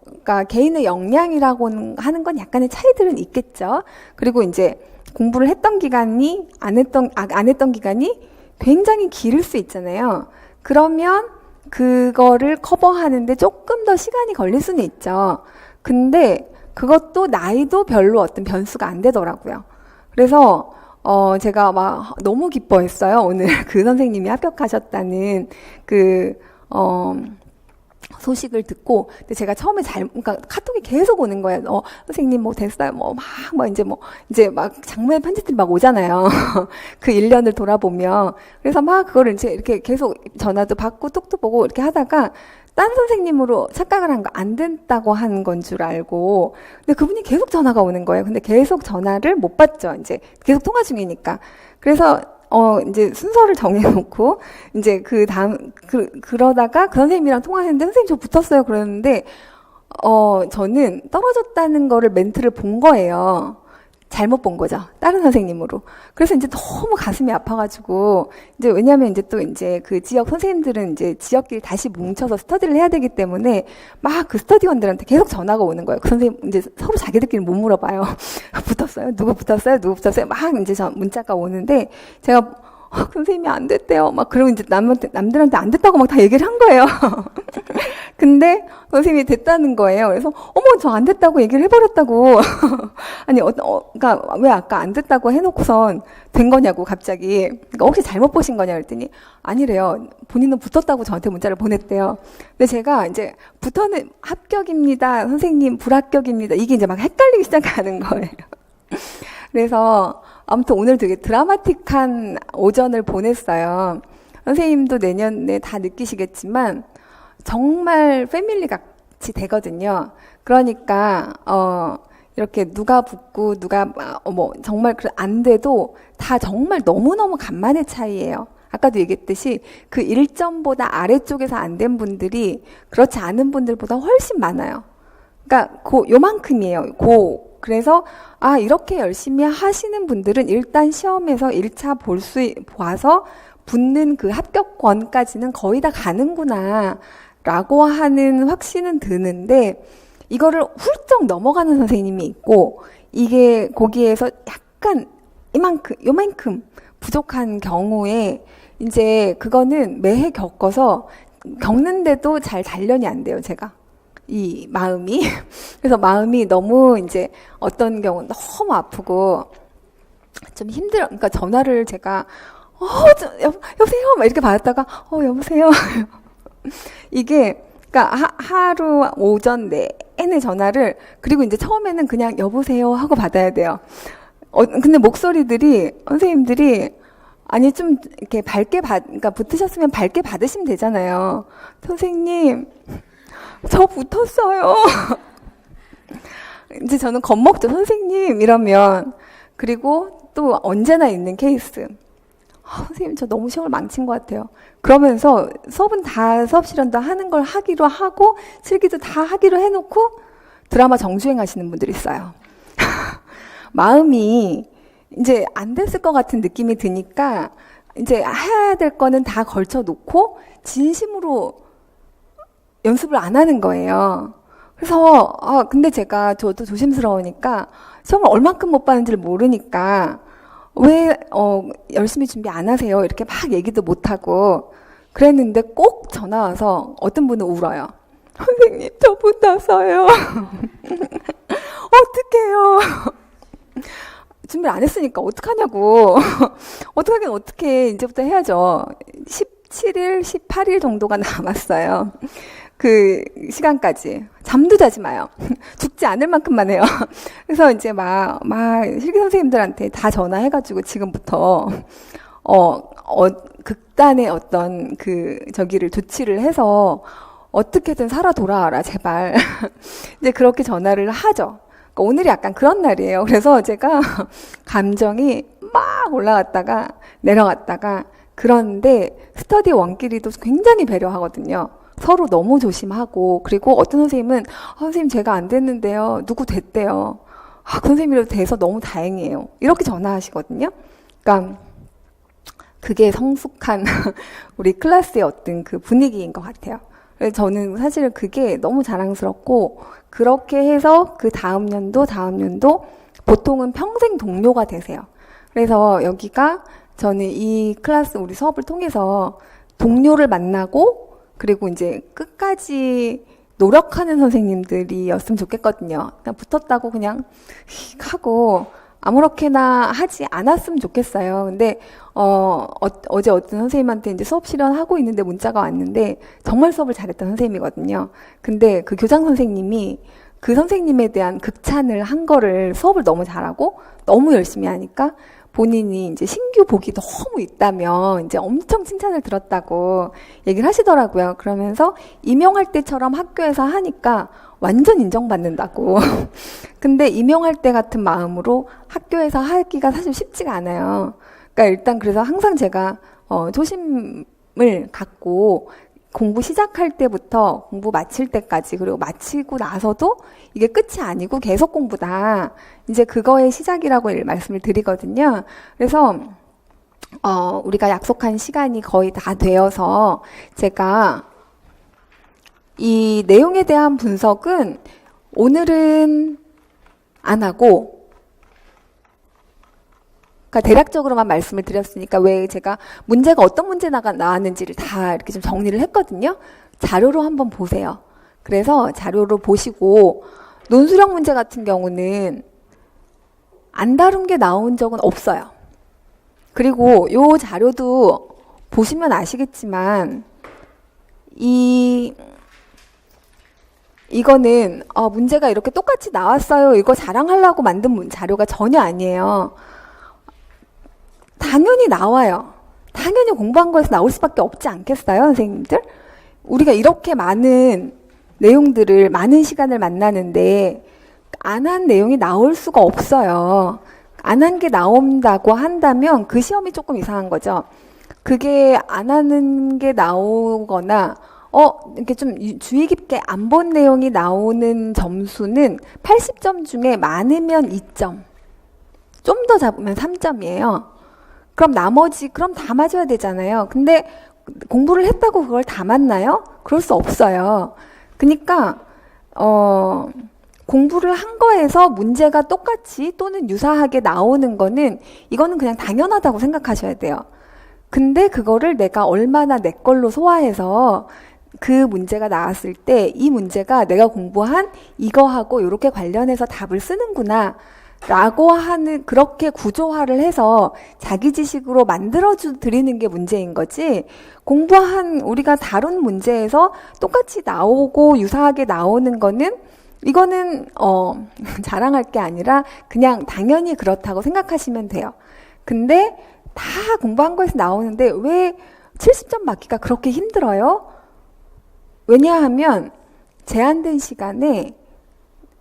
그러니까 개인의 역량이라고 하는 건 약간의 차이들은 있겠죠. 그리고 이제 공부를 했던 기간이 안 했던 기간이 굉장히 길을 수 있잖아요. 그러면 그거를 커버하는데 조금 더 시간이 걸릴 수는 있죠. 근데 그것도 나이도 별로 어떤 변수가 안 되더라고요. 그래서 제가 막 너무 기뻐했어요. 오늘 그 선생님이 합격하셨다는 그 소식을 듣고. 근데 제가 처음에 그러니까 카톡이 계속 오는 거예요. 선생님 뭐 됐어요. 이제 막 장문의 편지들이 막 오잖아요. 그 1년을 돌아보면. 그래서 막 그거를 이제 이렇게 계속 전화도 받고 톡도 보고 이렇게 하다가 딴 선생님으로 착각을 한 거, 안 된다고 한 건 줄 알고. 근데 그분이 계속 전화가 오는 거예요. 근데 계속 전화를 못 받죠. 이제 계속 통화 중이니까. 그래서 이제 순서를 정해놓고, 이제 그 다음, 그러다가 그 선생님이랑 통화했는데, 선생님 저 붙었어요. 그러는데, 저는 떨어졌다는 거를 멘트를 본 거예요. 잘못 본 거죠. 다른 선생님으로. 그래서 이제 너무 가슴이 아파가지고, 이제 왜냐면 이제 또 이제 그 지역 선생님들은 이제 지역끼리 다시 뭉쳐서 스터디를 해야 되기 때문에 막 그 스터디원들한테 계속 전화가 오는 거예요. 그 선생님 이제 서로 자기들끼리 못 물어봐요. 붙었어요? 누구 붙었어요? 누구 붙었어요? 막 이제 문자가 오는데 제가 그 선생님이 안 됐대요. 막 그러고 이제 남들한테 안 됐다고 막 다 얘기를 한 거예요. 근데 선생님이 됐다는 거예요. 그래서 저 안 됐다고 얘기를 해버렸다고. 아니 그러니까 왜 아까 안 됐다고 해놓고선 된 거냐고 갑자기. 그러니까 혹시 잘못 보신 거냐 그랬더니 아니래요. 본인은 붙었다고 저한테 문자를 보냈대요. 근데 제가 이제 붙어는 합격입니다. 선생님 불합격입니다. 이게 이제 막 헷갈리기 시작하는 거예요. 그래서 아무튼 오늘 되게 드라마틱한 오전을 보냈어요. 선생님도 내년에 다 느끼시겠지만 정말 패밀리 같이 되거든요. 그러니까 이렇게 누가 붙고 누가 정말 안 돼도 다 정말 너무너무 간만의 차이예요. 아까도 얘기했듯이 그 1점보다 아래쪽에서 안 된 분들이 그렇지 않은 분들보다 훨씬 많아요. 그러니까 요만큼이에요. 그래서 이렇게 열심히 하시는 분들은 일단 시험에서 1차 봐서 붙는 그 합격권까지는 거의 다 가는구나 라고 하는 확신은 드는데, 이거를 훌쩍 넘어가는 선생님이 있고, 이게 거기에서 약간 요만큼 부족한 경우에 이제 그거는 매해 겪는데도 잘 단련이 안 돼요, 제가. 이 마음이. 그래서 마음이 너무 이제 어떤 경우는 너무 아프고 좀 힘들어. 그러니까 전화를 제가, 여보세요? 막 이렇게 받았다가, 여보세요? 이게, 그러니까 하루 오전 내내 전화를, 그리고 이제 처음에는 그냥 여보세요? 하고 받아야 돼요. 근데 목소리들이, 선생님들이, 아니, 좀, 이렇게 그러니까 붙으셨으면 밝게 받으시면 되잖아요. 선생님, 저 붙었어요. 이제 저는 겁먹죠. 선생님, 이러면. 그리고 또 언제나 있는 케이스. 선생님, 저 너무 시험을 망친 것 같아요. 그러면서 수업 실현도 하는 걸 하기로 하고, 실기도 다 하기로 해놓고, 드라마 정주행 하시는 분들이 있어요. 마음이 이제 안 됐을 것 같은 느낌이 드니까 이제 해야 될 거는 다 걸쳐 놓고 진심으로 연습을 안 하는 거예요. 그래서 근데 저도 조심스러우니까 시험을 얼만큼 못 봤는지를 모르니까 왜 열심히 준비 안 하세요? 이렇게 막 얘기도 못 하고 그랬는데 꼭 전화 와서 어떤 분은 울어요. 선생님, 저 붙었어요. 어떡해요? 준비를 안 했으니까 어떡하냐고. 어떡하긴 어떡해. 이제부터 해야죠. 17일, 18일 정도가 남았어요. 그 시간까지. 잠도 자지 마요. 죽지 않을 만큼만 해요. 그래서 이제 막 실기 선생님들한테 다 전화해가지고 지금부터, 극단의 어떤 저기를 조치를 해서 어떻게든 살아 돌아와라, 제발. 이제 그렇게 전화를 하죠. 오늘이 약간 그런 날이에요. 그래서 제가 감정이 막 올라갔다가 내려갔다가 그런데 스터디 원끼리도 굉장히 배려하거든요. 서로 너무 조심하고 그리고 어떤 선생님은 선생님 제가 안 됐는데요. 누구 됐대요. 그 선생님이라도 돼서 너무 다행이에요. 이렇게 전화하시거든요. 그러니까 그게 성숙한 우리 클래스의 어떤 그 분위기인 것 같아요. 그래서 저는 사실 그게 너무 자랑스럽고 그렇게 해서 그 다음 년도 보통은 평생 동료가 되세요. 그래서 여기가 저는 이 클래스 우리 수업을 통해서 동료를 만나고 그리고 이제 끝까지 노력하는 선생님들이었으면 좋겠거든요. 그냥 붙었다고 그냥 하고 아무렇게나 하지 않았으면 좋겠어요. 근데 어제 어떤 선생님한테 이제 수업 실현하고 있는데 문자가 왔는데 정말 수업을 잘했던 선생님이거든요. 근데 그 교장 선생님이 그 선생님에 대한 극찬을 한 거를 수업을 너무 잘하고 너무 열심히 하니까 본인이 이제 신규 복이 너무 있다며 이제 엄청 칭찬을 들었다고 얘기를 하시더라고요. 그러면서 임용할 때처럼 학교에서 하니까 완전 인정받는다고. 근데 임용할 때 같은 마음으로 학교에서 하기가 사실 쉽지가 않아요. 그러니까 일단 그래서 항상 제가 초심을 갖고 공부 시작할 때부터 공부 마칠 때까지 그리고 마치고 나서도 이게 끝이 아니고 계속 공부다. 이제 그거의 시작이라고 말씀을 드리거든요. 그래서 우리가 약속한 시간이 거의 다 되어서 제가 이 내용에 대한 분석은 오늘은 안 하고 그러니까 대략적으로만 말씀을 드렸으니까 왜 제가 문제가 어떤 문제가 나왔는지를 다 이렇게 좀 정리를 했거든요. 자료로 한번 보세요. 그래서 자료로 보시고 논술형 문제 같은 경우는 안 다룬 게 나온 적은 없어요. 그리고 요 자료도 보시면 아시겠지만 이거는 문제가 이렇게 똑같이 나왔어요. 이거 자랑하려고 만든 자료가 전혀 아니에요. 당연히 나와요. 당연히 공부한 거에서 나올 수밖에 없지 않겠어요, 선생님들? 우리가 이렇게 많은 내용들을 많은 시간을 만나는데 안 한 내용이 나올 수가 없어요. 안 한 게 나온다고 한다면 그 시험이 조금 이상한 거죠. 그게 안 하는 게 나오거나 이렇게 좀 주의 깊게 안 본 내용이 나오는 점수는 80점 중에 많으면 2점, 좀 더 잡으면 3점이에요. 그럼 그럼 다 맞아야 되잖아요. 근데 공부를 했다고 그걸 다 맞나요? 그럴 수 없어요. 그러니까 공부를 한 거에서 문제가 똑같이 또는 유사하게 나오는 거는 이거는 그냥 당연하다고 생각하셔야 돼요. 근데 그거를 내가 얼마나 내 걸로 소화해서 그 문제가 나왔을 때 이 문제가 내가 공부한 이거하고 이렇게 관련해서 답을 쓰는구나 라고 하는, 그렇게 구조화를 해서 자기 지식으로 만들어 드리는 게 문제인 거지, 공부한 우리가 다룬 문제에서 똑같이 나오고 유사하게 나오는 거는 이거는 자랑할 게 아니라 그냥 당연히 그렇다고 생각하시면 돼요. 근데 다 공부한 거에서 나오는데 왜 70점 맞기가 그렇게 힘들어요? 왜냐하면 제한된 시간에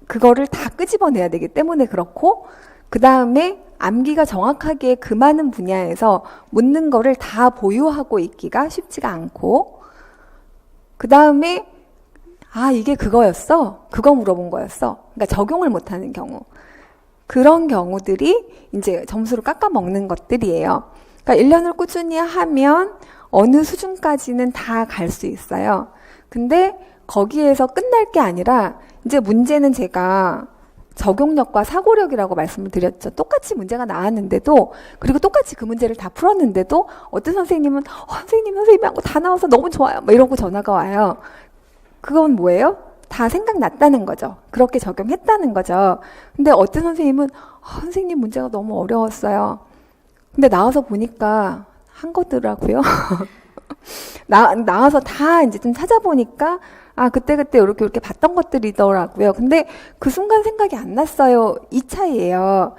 그거를 다 끄집어내야 되기 때문에 그렇고, 그 다음에 암기가 정확하게 그 많은 분야에서 묻는 거를 다 보유하고 있기가 쉽지가 않고, 그 다음에 이게 그거였어? 그거 물어본 거였어? 그러니까 적용을 못하는 경우. 그런 경우들이 이제 점수를 깎아먹는 것들이에요. 그러니까 1년을 꾸준히 하면 어느 수준까지는 다 갈 수 있어요. 근데 거기에서 끝날 게 아니라 이제 문제는 제가 적용력과 사고력이라고 말씀을 드렸죠. 똑같이 문제가 나왔는데도, 그리고 똑같이 그 문제를 다 풀었는데도 어떤 선생님은 선생님 하고 다 나와서 너무 좋아요 뭐 이러고 전화가 와요. 그건 뭐예요? 다 생각났다는 거죠. 그렇게 적용했다는 거죠. 근데 어떤 선생님은 선생님 문제가 너무 어려웠어요. 근데 나와서 보니까 한 거더라고요. 나와서 다 이제 좀 찾아보니까 그때 이렇게 봤던 것들이더라고요. 근데 그 순간 생각이 안 났어요. 이 차이예요.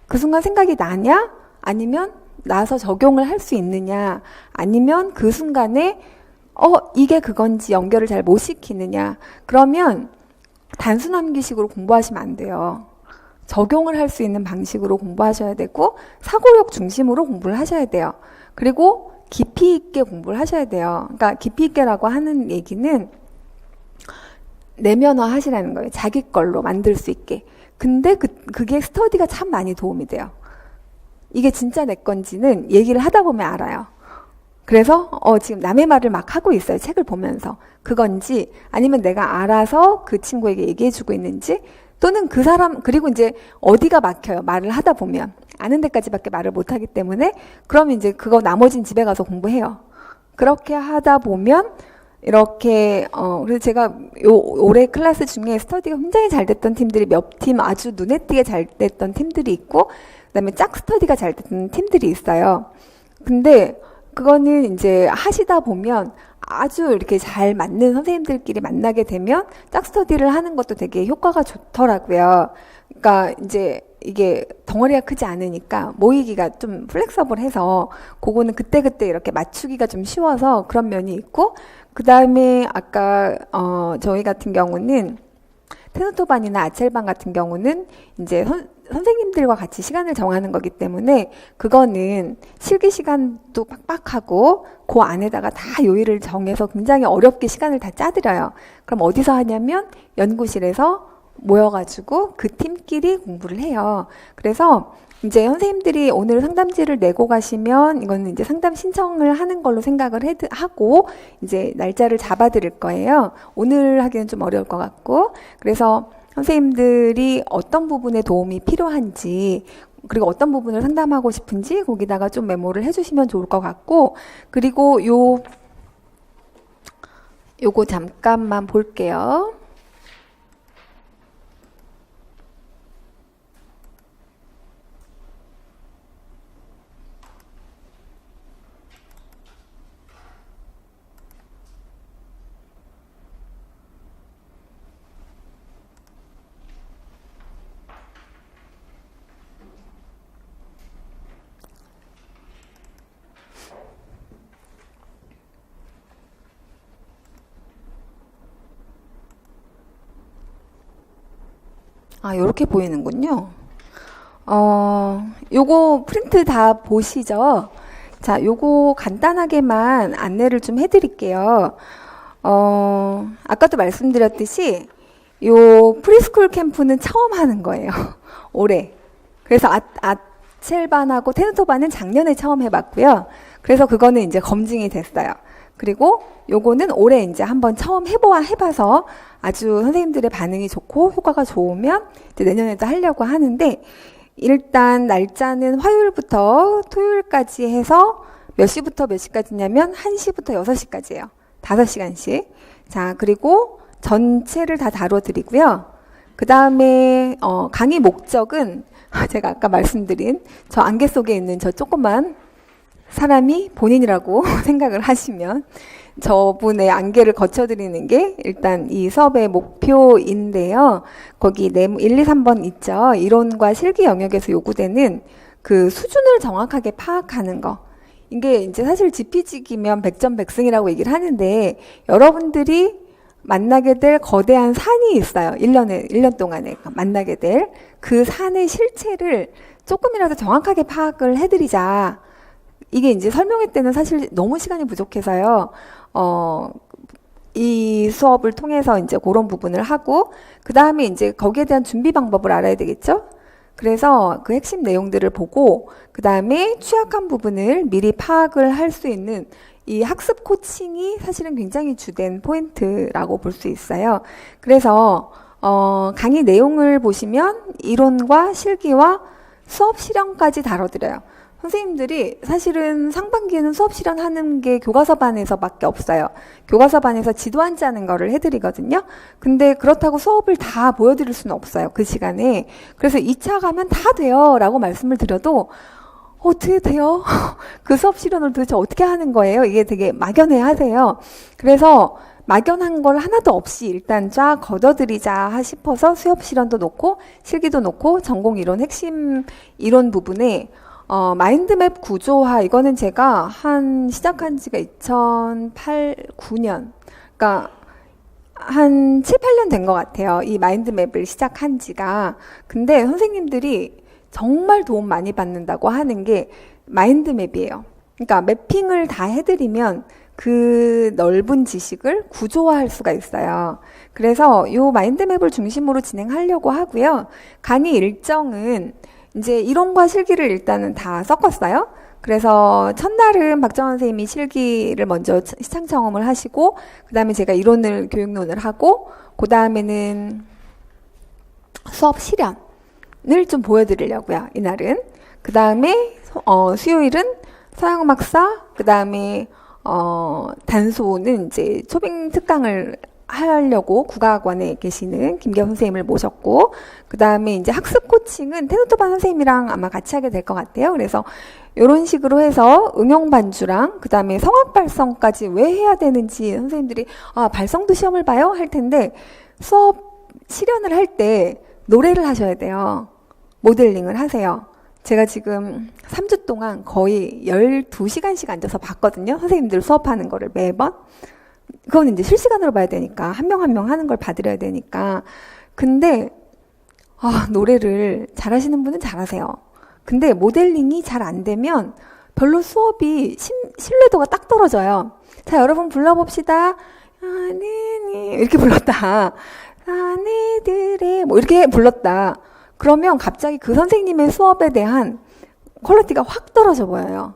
그 순간 생각이 나냐? 아니면 나서 적용을 할 수 있느냐? 아니면 그 순간에 이게 그건지 연결을 잘 못 시키느냐? 그러면 단순 암기식으로 공부하시면 안 돼요. 적용을 할 수 있는 방식으로 공부하셔야 되고, 사고력 중심으로 공부를 하셔야 돼요. 그리고 깊이 있게 공부를 하셔야 돼요. 그러니까 깊이 있게라고 하는 얘기는 내면화 하시라는 거예요. 자기 걸로 만들 수 있게. 근데 그게 스터디가 참 많이 도움이 돼요. 이게 진짜 내 건지는 얘기를 하다 보면 알아요. 그래서 지금 남의 말을 막 하고 있어요. 책을 보면서. 그건지, 아니면 내가 알아서 그 친구에게 얘기해주고 있는지, 또는 그 사람, 그리고 이제 어디가 막혀요. 말을 하다 보면. 아는 데까지밖에 말을 못하기 때문에, 그럼 이제 그거 나머진 집에 가서 공부해요. 그렇게 하다 보면 이렇게 그래서 제가 올해 클래스 중에 스터디가 굉장히 잘 됐던 팀들이 몇 팀, 아주 눈에 띄게 잘 됐던 팀들이 있고, 그다음에 짝 스터디가 잘 됐던 팀들이 있어요. 근데 그거는 이제 하시다 보면 아주 이렇게 잘 맞는 선생님들끼리 만나게 되면 짝 스터디를 하는 것도 되게 효과가 좋더라고요. 그러니까 이제 이게 덩어리가 크지 않으니까 모이기가 좀 플렉서블해서 그거는 그때그때 이렇게 맞추기가 좀 쉬워서 그런 면이 있고, 그 다음에 아까 저희 같은 경우는 테누토반이나 아첼반 같은 경우는 이제 선생님들과 같이 시간을 정하는 거기 때문에 그거는 실기 시간도 빡빡하고 그 안에다가 다 요일을 정해서 굉장히 어렵게 시간을 다 짜드려요. 그럼 어디서 하냐면 연구실에서 모여가지고 그 팀끼리 공부를 해요. 그래서 이제 선생님들이 오늘 상담지를 내고 가시면 이거는 이제 상담 신청을 하는 걸로 생각을 하고 이제 날짜를 잡아 드릴 거예요. 오늘 하기는 좀 어려울 것 같고, 그래서 선생님들이 어떤 부분에 도움이 필요한지, 그리고 어떤 부분을 상담하고 싶은지 거기다가 좀 메모를 해주시면 좋을 것 같고, 그리고 요거 잠깐만 볼게요. 요렇게 보이는군요. 요거 프린트 다 보시죠? 자, 요거 간단하게만 안내를 좀 해드릴게요. 아까도 말씀드렸듯이 요 프리스쿨 캠프는 처음 하는 거예요. 올해. 그래서 아첼반하고 테누토반은 작년에 처음 해봤고요. 그래서 그거는 이제 검증이 됐어요. 그리고 요거는 올해 이제 한번 처음 해봐서 아주 선생님들의 반응이 좋고 효과가 좋으면 이제 내년에도 하려고 하는데, 일단 날짜는 화요일부터 토요일까지 해서 몇 시부터 몇 시까지냐면 1시부터 6시까지예요. 5시간씩. 자, 그리고 전체를 다 다뤄드리고요. 그 다음에 강의 목적은 제가 아까 말씀드린 저 안개 속에 있는 저 조그만 사람이 본인이라고 생각을 하시면 저분의 안개를 거쳐드리는 게 일단 이 수업의 목표인데요. 거기 1, 2, 3번 있죠. 이론과 실기 영역에서 요구되는 그 수준을 정확하게 파악하는 거. 이게 이제 사실 지피지기면 백전백승이라고 얘기를 하는데, 여러분들이 만나게 될 거대한 산이 있어요. 1년 동안에 만나게 될 그 산의 실체를 조금이라도 정확하게 파악을 해드리자. 이게 이제 설명회 때는 사실 너무 시간이 부족해서요. 이 수업을 통해서 이제 그런 부분을 하고, 그 다음에 이제 거기에 대한 준비 방법을 알아야 되겠죠? 그래서 그 핵심 내용들을 보고, 그 다음에 취약한 부분을 미리 파악을 할 수 있는 이 학습 코칭이 사실은 굉장히 주된 포인트라고 볼 수 있어요. 그래서 강의 내용을 보시면 이론과 실기와 수업 실현까지 다뤄드려요. 선생님들이 사실은 상반기에는 수업 실현하는 게 교과서반에서밖에 없어요. 교과서반에서 지도안 짜는 거를 해드리거든요. 근데 그렇다고 수업을 다 보여드릴 수는 없어요. 그 시간에. 그래서 2차 가면 다 돼요 라고 말씀을 드려도 어떻게 돼요? 그 수업 실현을 도대체 어떻게 하는 거예요? 이게 되게 막연해 하세요. 그래서 막연한 걸 하나도 없이 일단 쫙 걷어들이자 싶어서 수업 실현도 놓고 실기도 놓고 전공 이론 핵심 이론 부분에 마인드맵 구조화, 이거는 제가 시작한 지가 2008, 9년. 그러니까 한 7, 8년 된 것 같아요. 이 마인드맵을 시작한 지가. 근데 선생님들이 정말 도움 많이 받는다고 하는 게 마인드맵이에요. 그러니까 매핑을 다 해드리면 그 넓은 지식을 구조화할 수가 있어요. 그래서 이 마인드맵을 중심으로 진행하려고 하고요. 강의 일정은 이제 이론과 실기를 일단은 다 섞었어요. 그래서 첫날은 박정원 선생님이 실기를 먼저 시창 경험을 하시고, 그 다음에 제가 이론을 교육론을 하고, 그 다음에는 수업 실현을 좀 보여드리려고요. 이날은. 그 다음에 수요일은 서양음악사, 그 다음에 단소는 이제 초빙 특강을 하려고 국악원에 계시는 김기현 선생님을 모셨고, 그 다음에 이제 학습 코칭은 테누토반 선생님이랑 아마 같이 하게 될 것 같아요. 그래서 이런 식으로 해서 응용 반주랑 그 다음에 성악 발성까지 왜 해야 되는지 선생님들이 발성도 시험을 봐요? 할 텐데, 수업 실현을 할 때 노래를 하셔야 돼요. 모델링을 하세요. 제가 지금 3주 동안 거의 12시간씩 앉아서 봤거든요. 선생님들 수업하는 거를 매번. 그건 이제 실시간으로 봐야 되니까, 한 명 한 명 하는 걸 봐드려야 되니까. 근데 노래를 잘하시는 분은 잘하세요. 근데 모델링이 잘 안 되면 별로 수업이 신뢰도가 딱 떨어져요. 자, 여러분 불러봅시다. 아네니 이렇게 불렀다. 아네들의 뭐 이렇게 불렀다. 그러면 갑자기 그 선생님의 수업에 대한 퀄리티가 확 떨어져 보여요.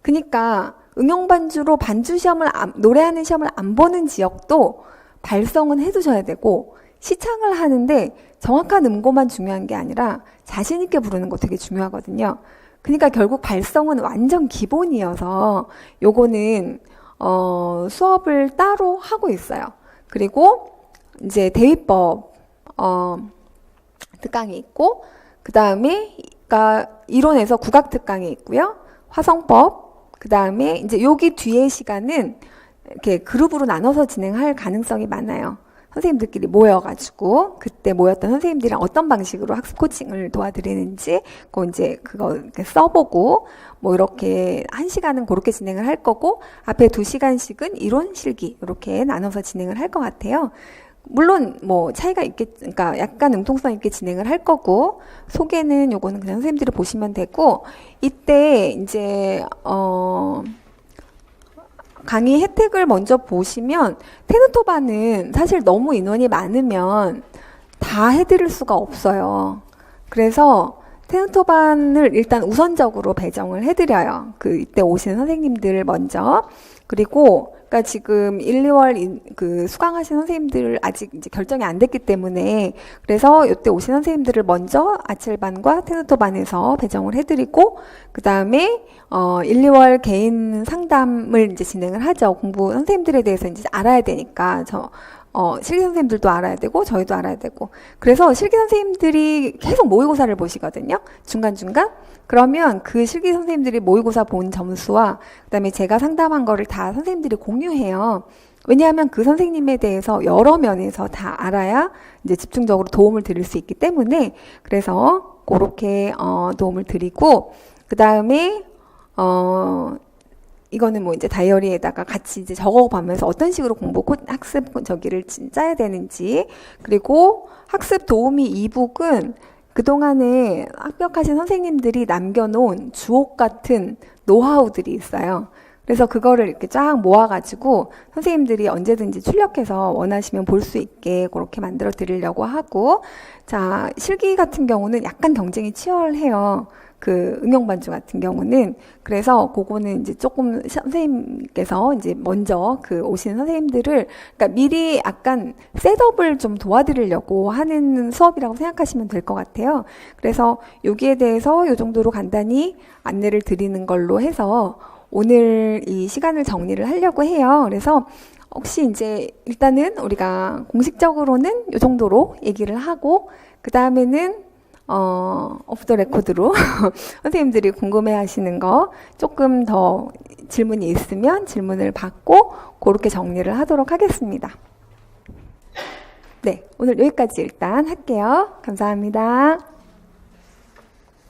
그러니까 응용반주로 반주 시험을 노래하는 시험을 안 보는 지역도 발성은 해두셔야 되고, 시창을 하는데 정확한 음고만 중요한 게 아니라 자신 있게 부르는 거 되게 중요하거든요. 그러니까 결국 발성은 완전 기본이어서 요거는 수업을 따로 하고 있어요. 그리고 이제 대위법 특강이 있고, 그 다음에 이론에서 국악 특강이 있고요. 화성법, 그 다음에 이제 여기 뒤에 시간은 이렇게 그룹으로 나눠서 진행할 가능성이 많아요. 선생님들끼리 모여가지고 그때 모였던 선생님들이랑 어떤 방식으로 학습 코칭을 도와드리는지 그거 이렇게 써보고, 뭐 이렇게 1시간은 그렇게 진행을 할 거고, 앞에 2시간씩은 이론 실기 이렇게 나눠서 진행을 할 것 같아요. 물론 뭐 차이가 그러니까 약간 융통성 있게 진행을 할 거고, 소개는 요거는 그냥 선생님들이 보시면 되고, 이때 이제 강의 혜택을 먼저 보시면, 테누토반은 사실 너무 인원이 많으면 다 해드릴 수가 없어요. 그래서 테누토반을 일단 우선적으로 배정을 해드려요. 이때 오시는 선생님들을 먼저. 그리고, 그러니까 지금 1, 2월 그 수강하신 선생님들 아직 이제 결정이 안 됐기 때문에 그래서 이때 오신 선생님들을 먼저 아칠반과 테누토반에서 배정을 해드리고 그 다음에 1, 2월 개인 상담을 이제 진행을 하죠. 공부 선생님들에 대해서 이제 알아야 되니까 실기 선생님들도 알아야 되고 저희도 알아야 되고 그래서 실기 선생님들이 계속 모의고사를 보시거든요. 중간중간. 그러면 그 실기 선생님들이 모의고사 본 점수와 그다음에 제가 상담한 거를 다 선생님들이 공유해요. 왜냐하면 그 선생님에 대해서 여러 면에서 다 알아야 이제 집중적으로 도움을 드릴 수 있기 때문에 그래서 그렇게 도움을 드리고 그 다음에 이거는 뭐 이제 다이어리에다가 같이 이제 적어가면서 어떤 식으로 학습 저기를 짜야 되는지 그리고 학습 도우미 이북은 그동안에 합격하신 선생님들이 남겨놓은 주옥 같은 노하우들이 있어요. 그래서 그거를 이렇게 쫙 모아가지고 선생님들이 언제든지 출력해서 원하시면 볼 수 있게 그렇게 만들어 드리려고 하고 자 실기 같은 경우는 약간 경쟁이 치열해요. 그 응용반주 같은 경우는 그래서 그거는 이제 조금 선생님께서 이제 먼저 그 오시는 선생님들을 그러니까 미리 약간 셋업을 좀 도와드리려고 하는 수업이라고 생각하시면 될 것 같아요. 그래서 여기에 대해서 이 정도로 간단히 안내를 드리는 걸로 해서 오늘 이 시간을 정리를 하려고 해요. 그래서 혹시 이제 일단은 우리가 공식적으로는 이 정도로 얘기를 하고 그 다음에는 오프 더 레코드로 선생님들이 궁금해 하시는 거 조금 더 질문이 있으면 질문을 받고 그렇게 정리를 하도록 하겠습니다. 네, 오늘 여기까지 일단 할게요. 감사합니다.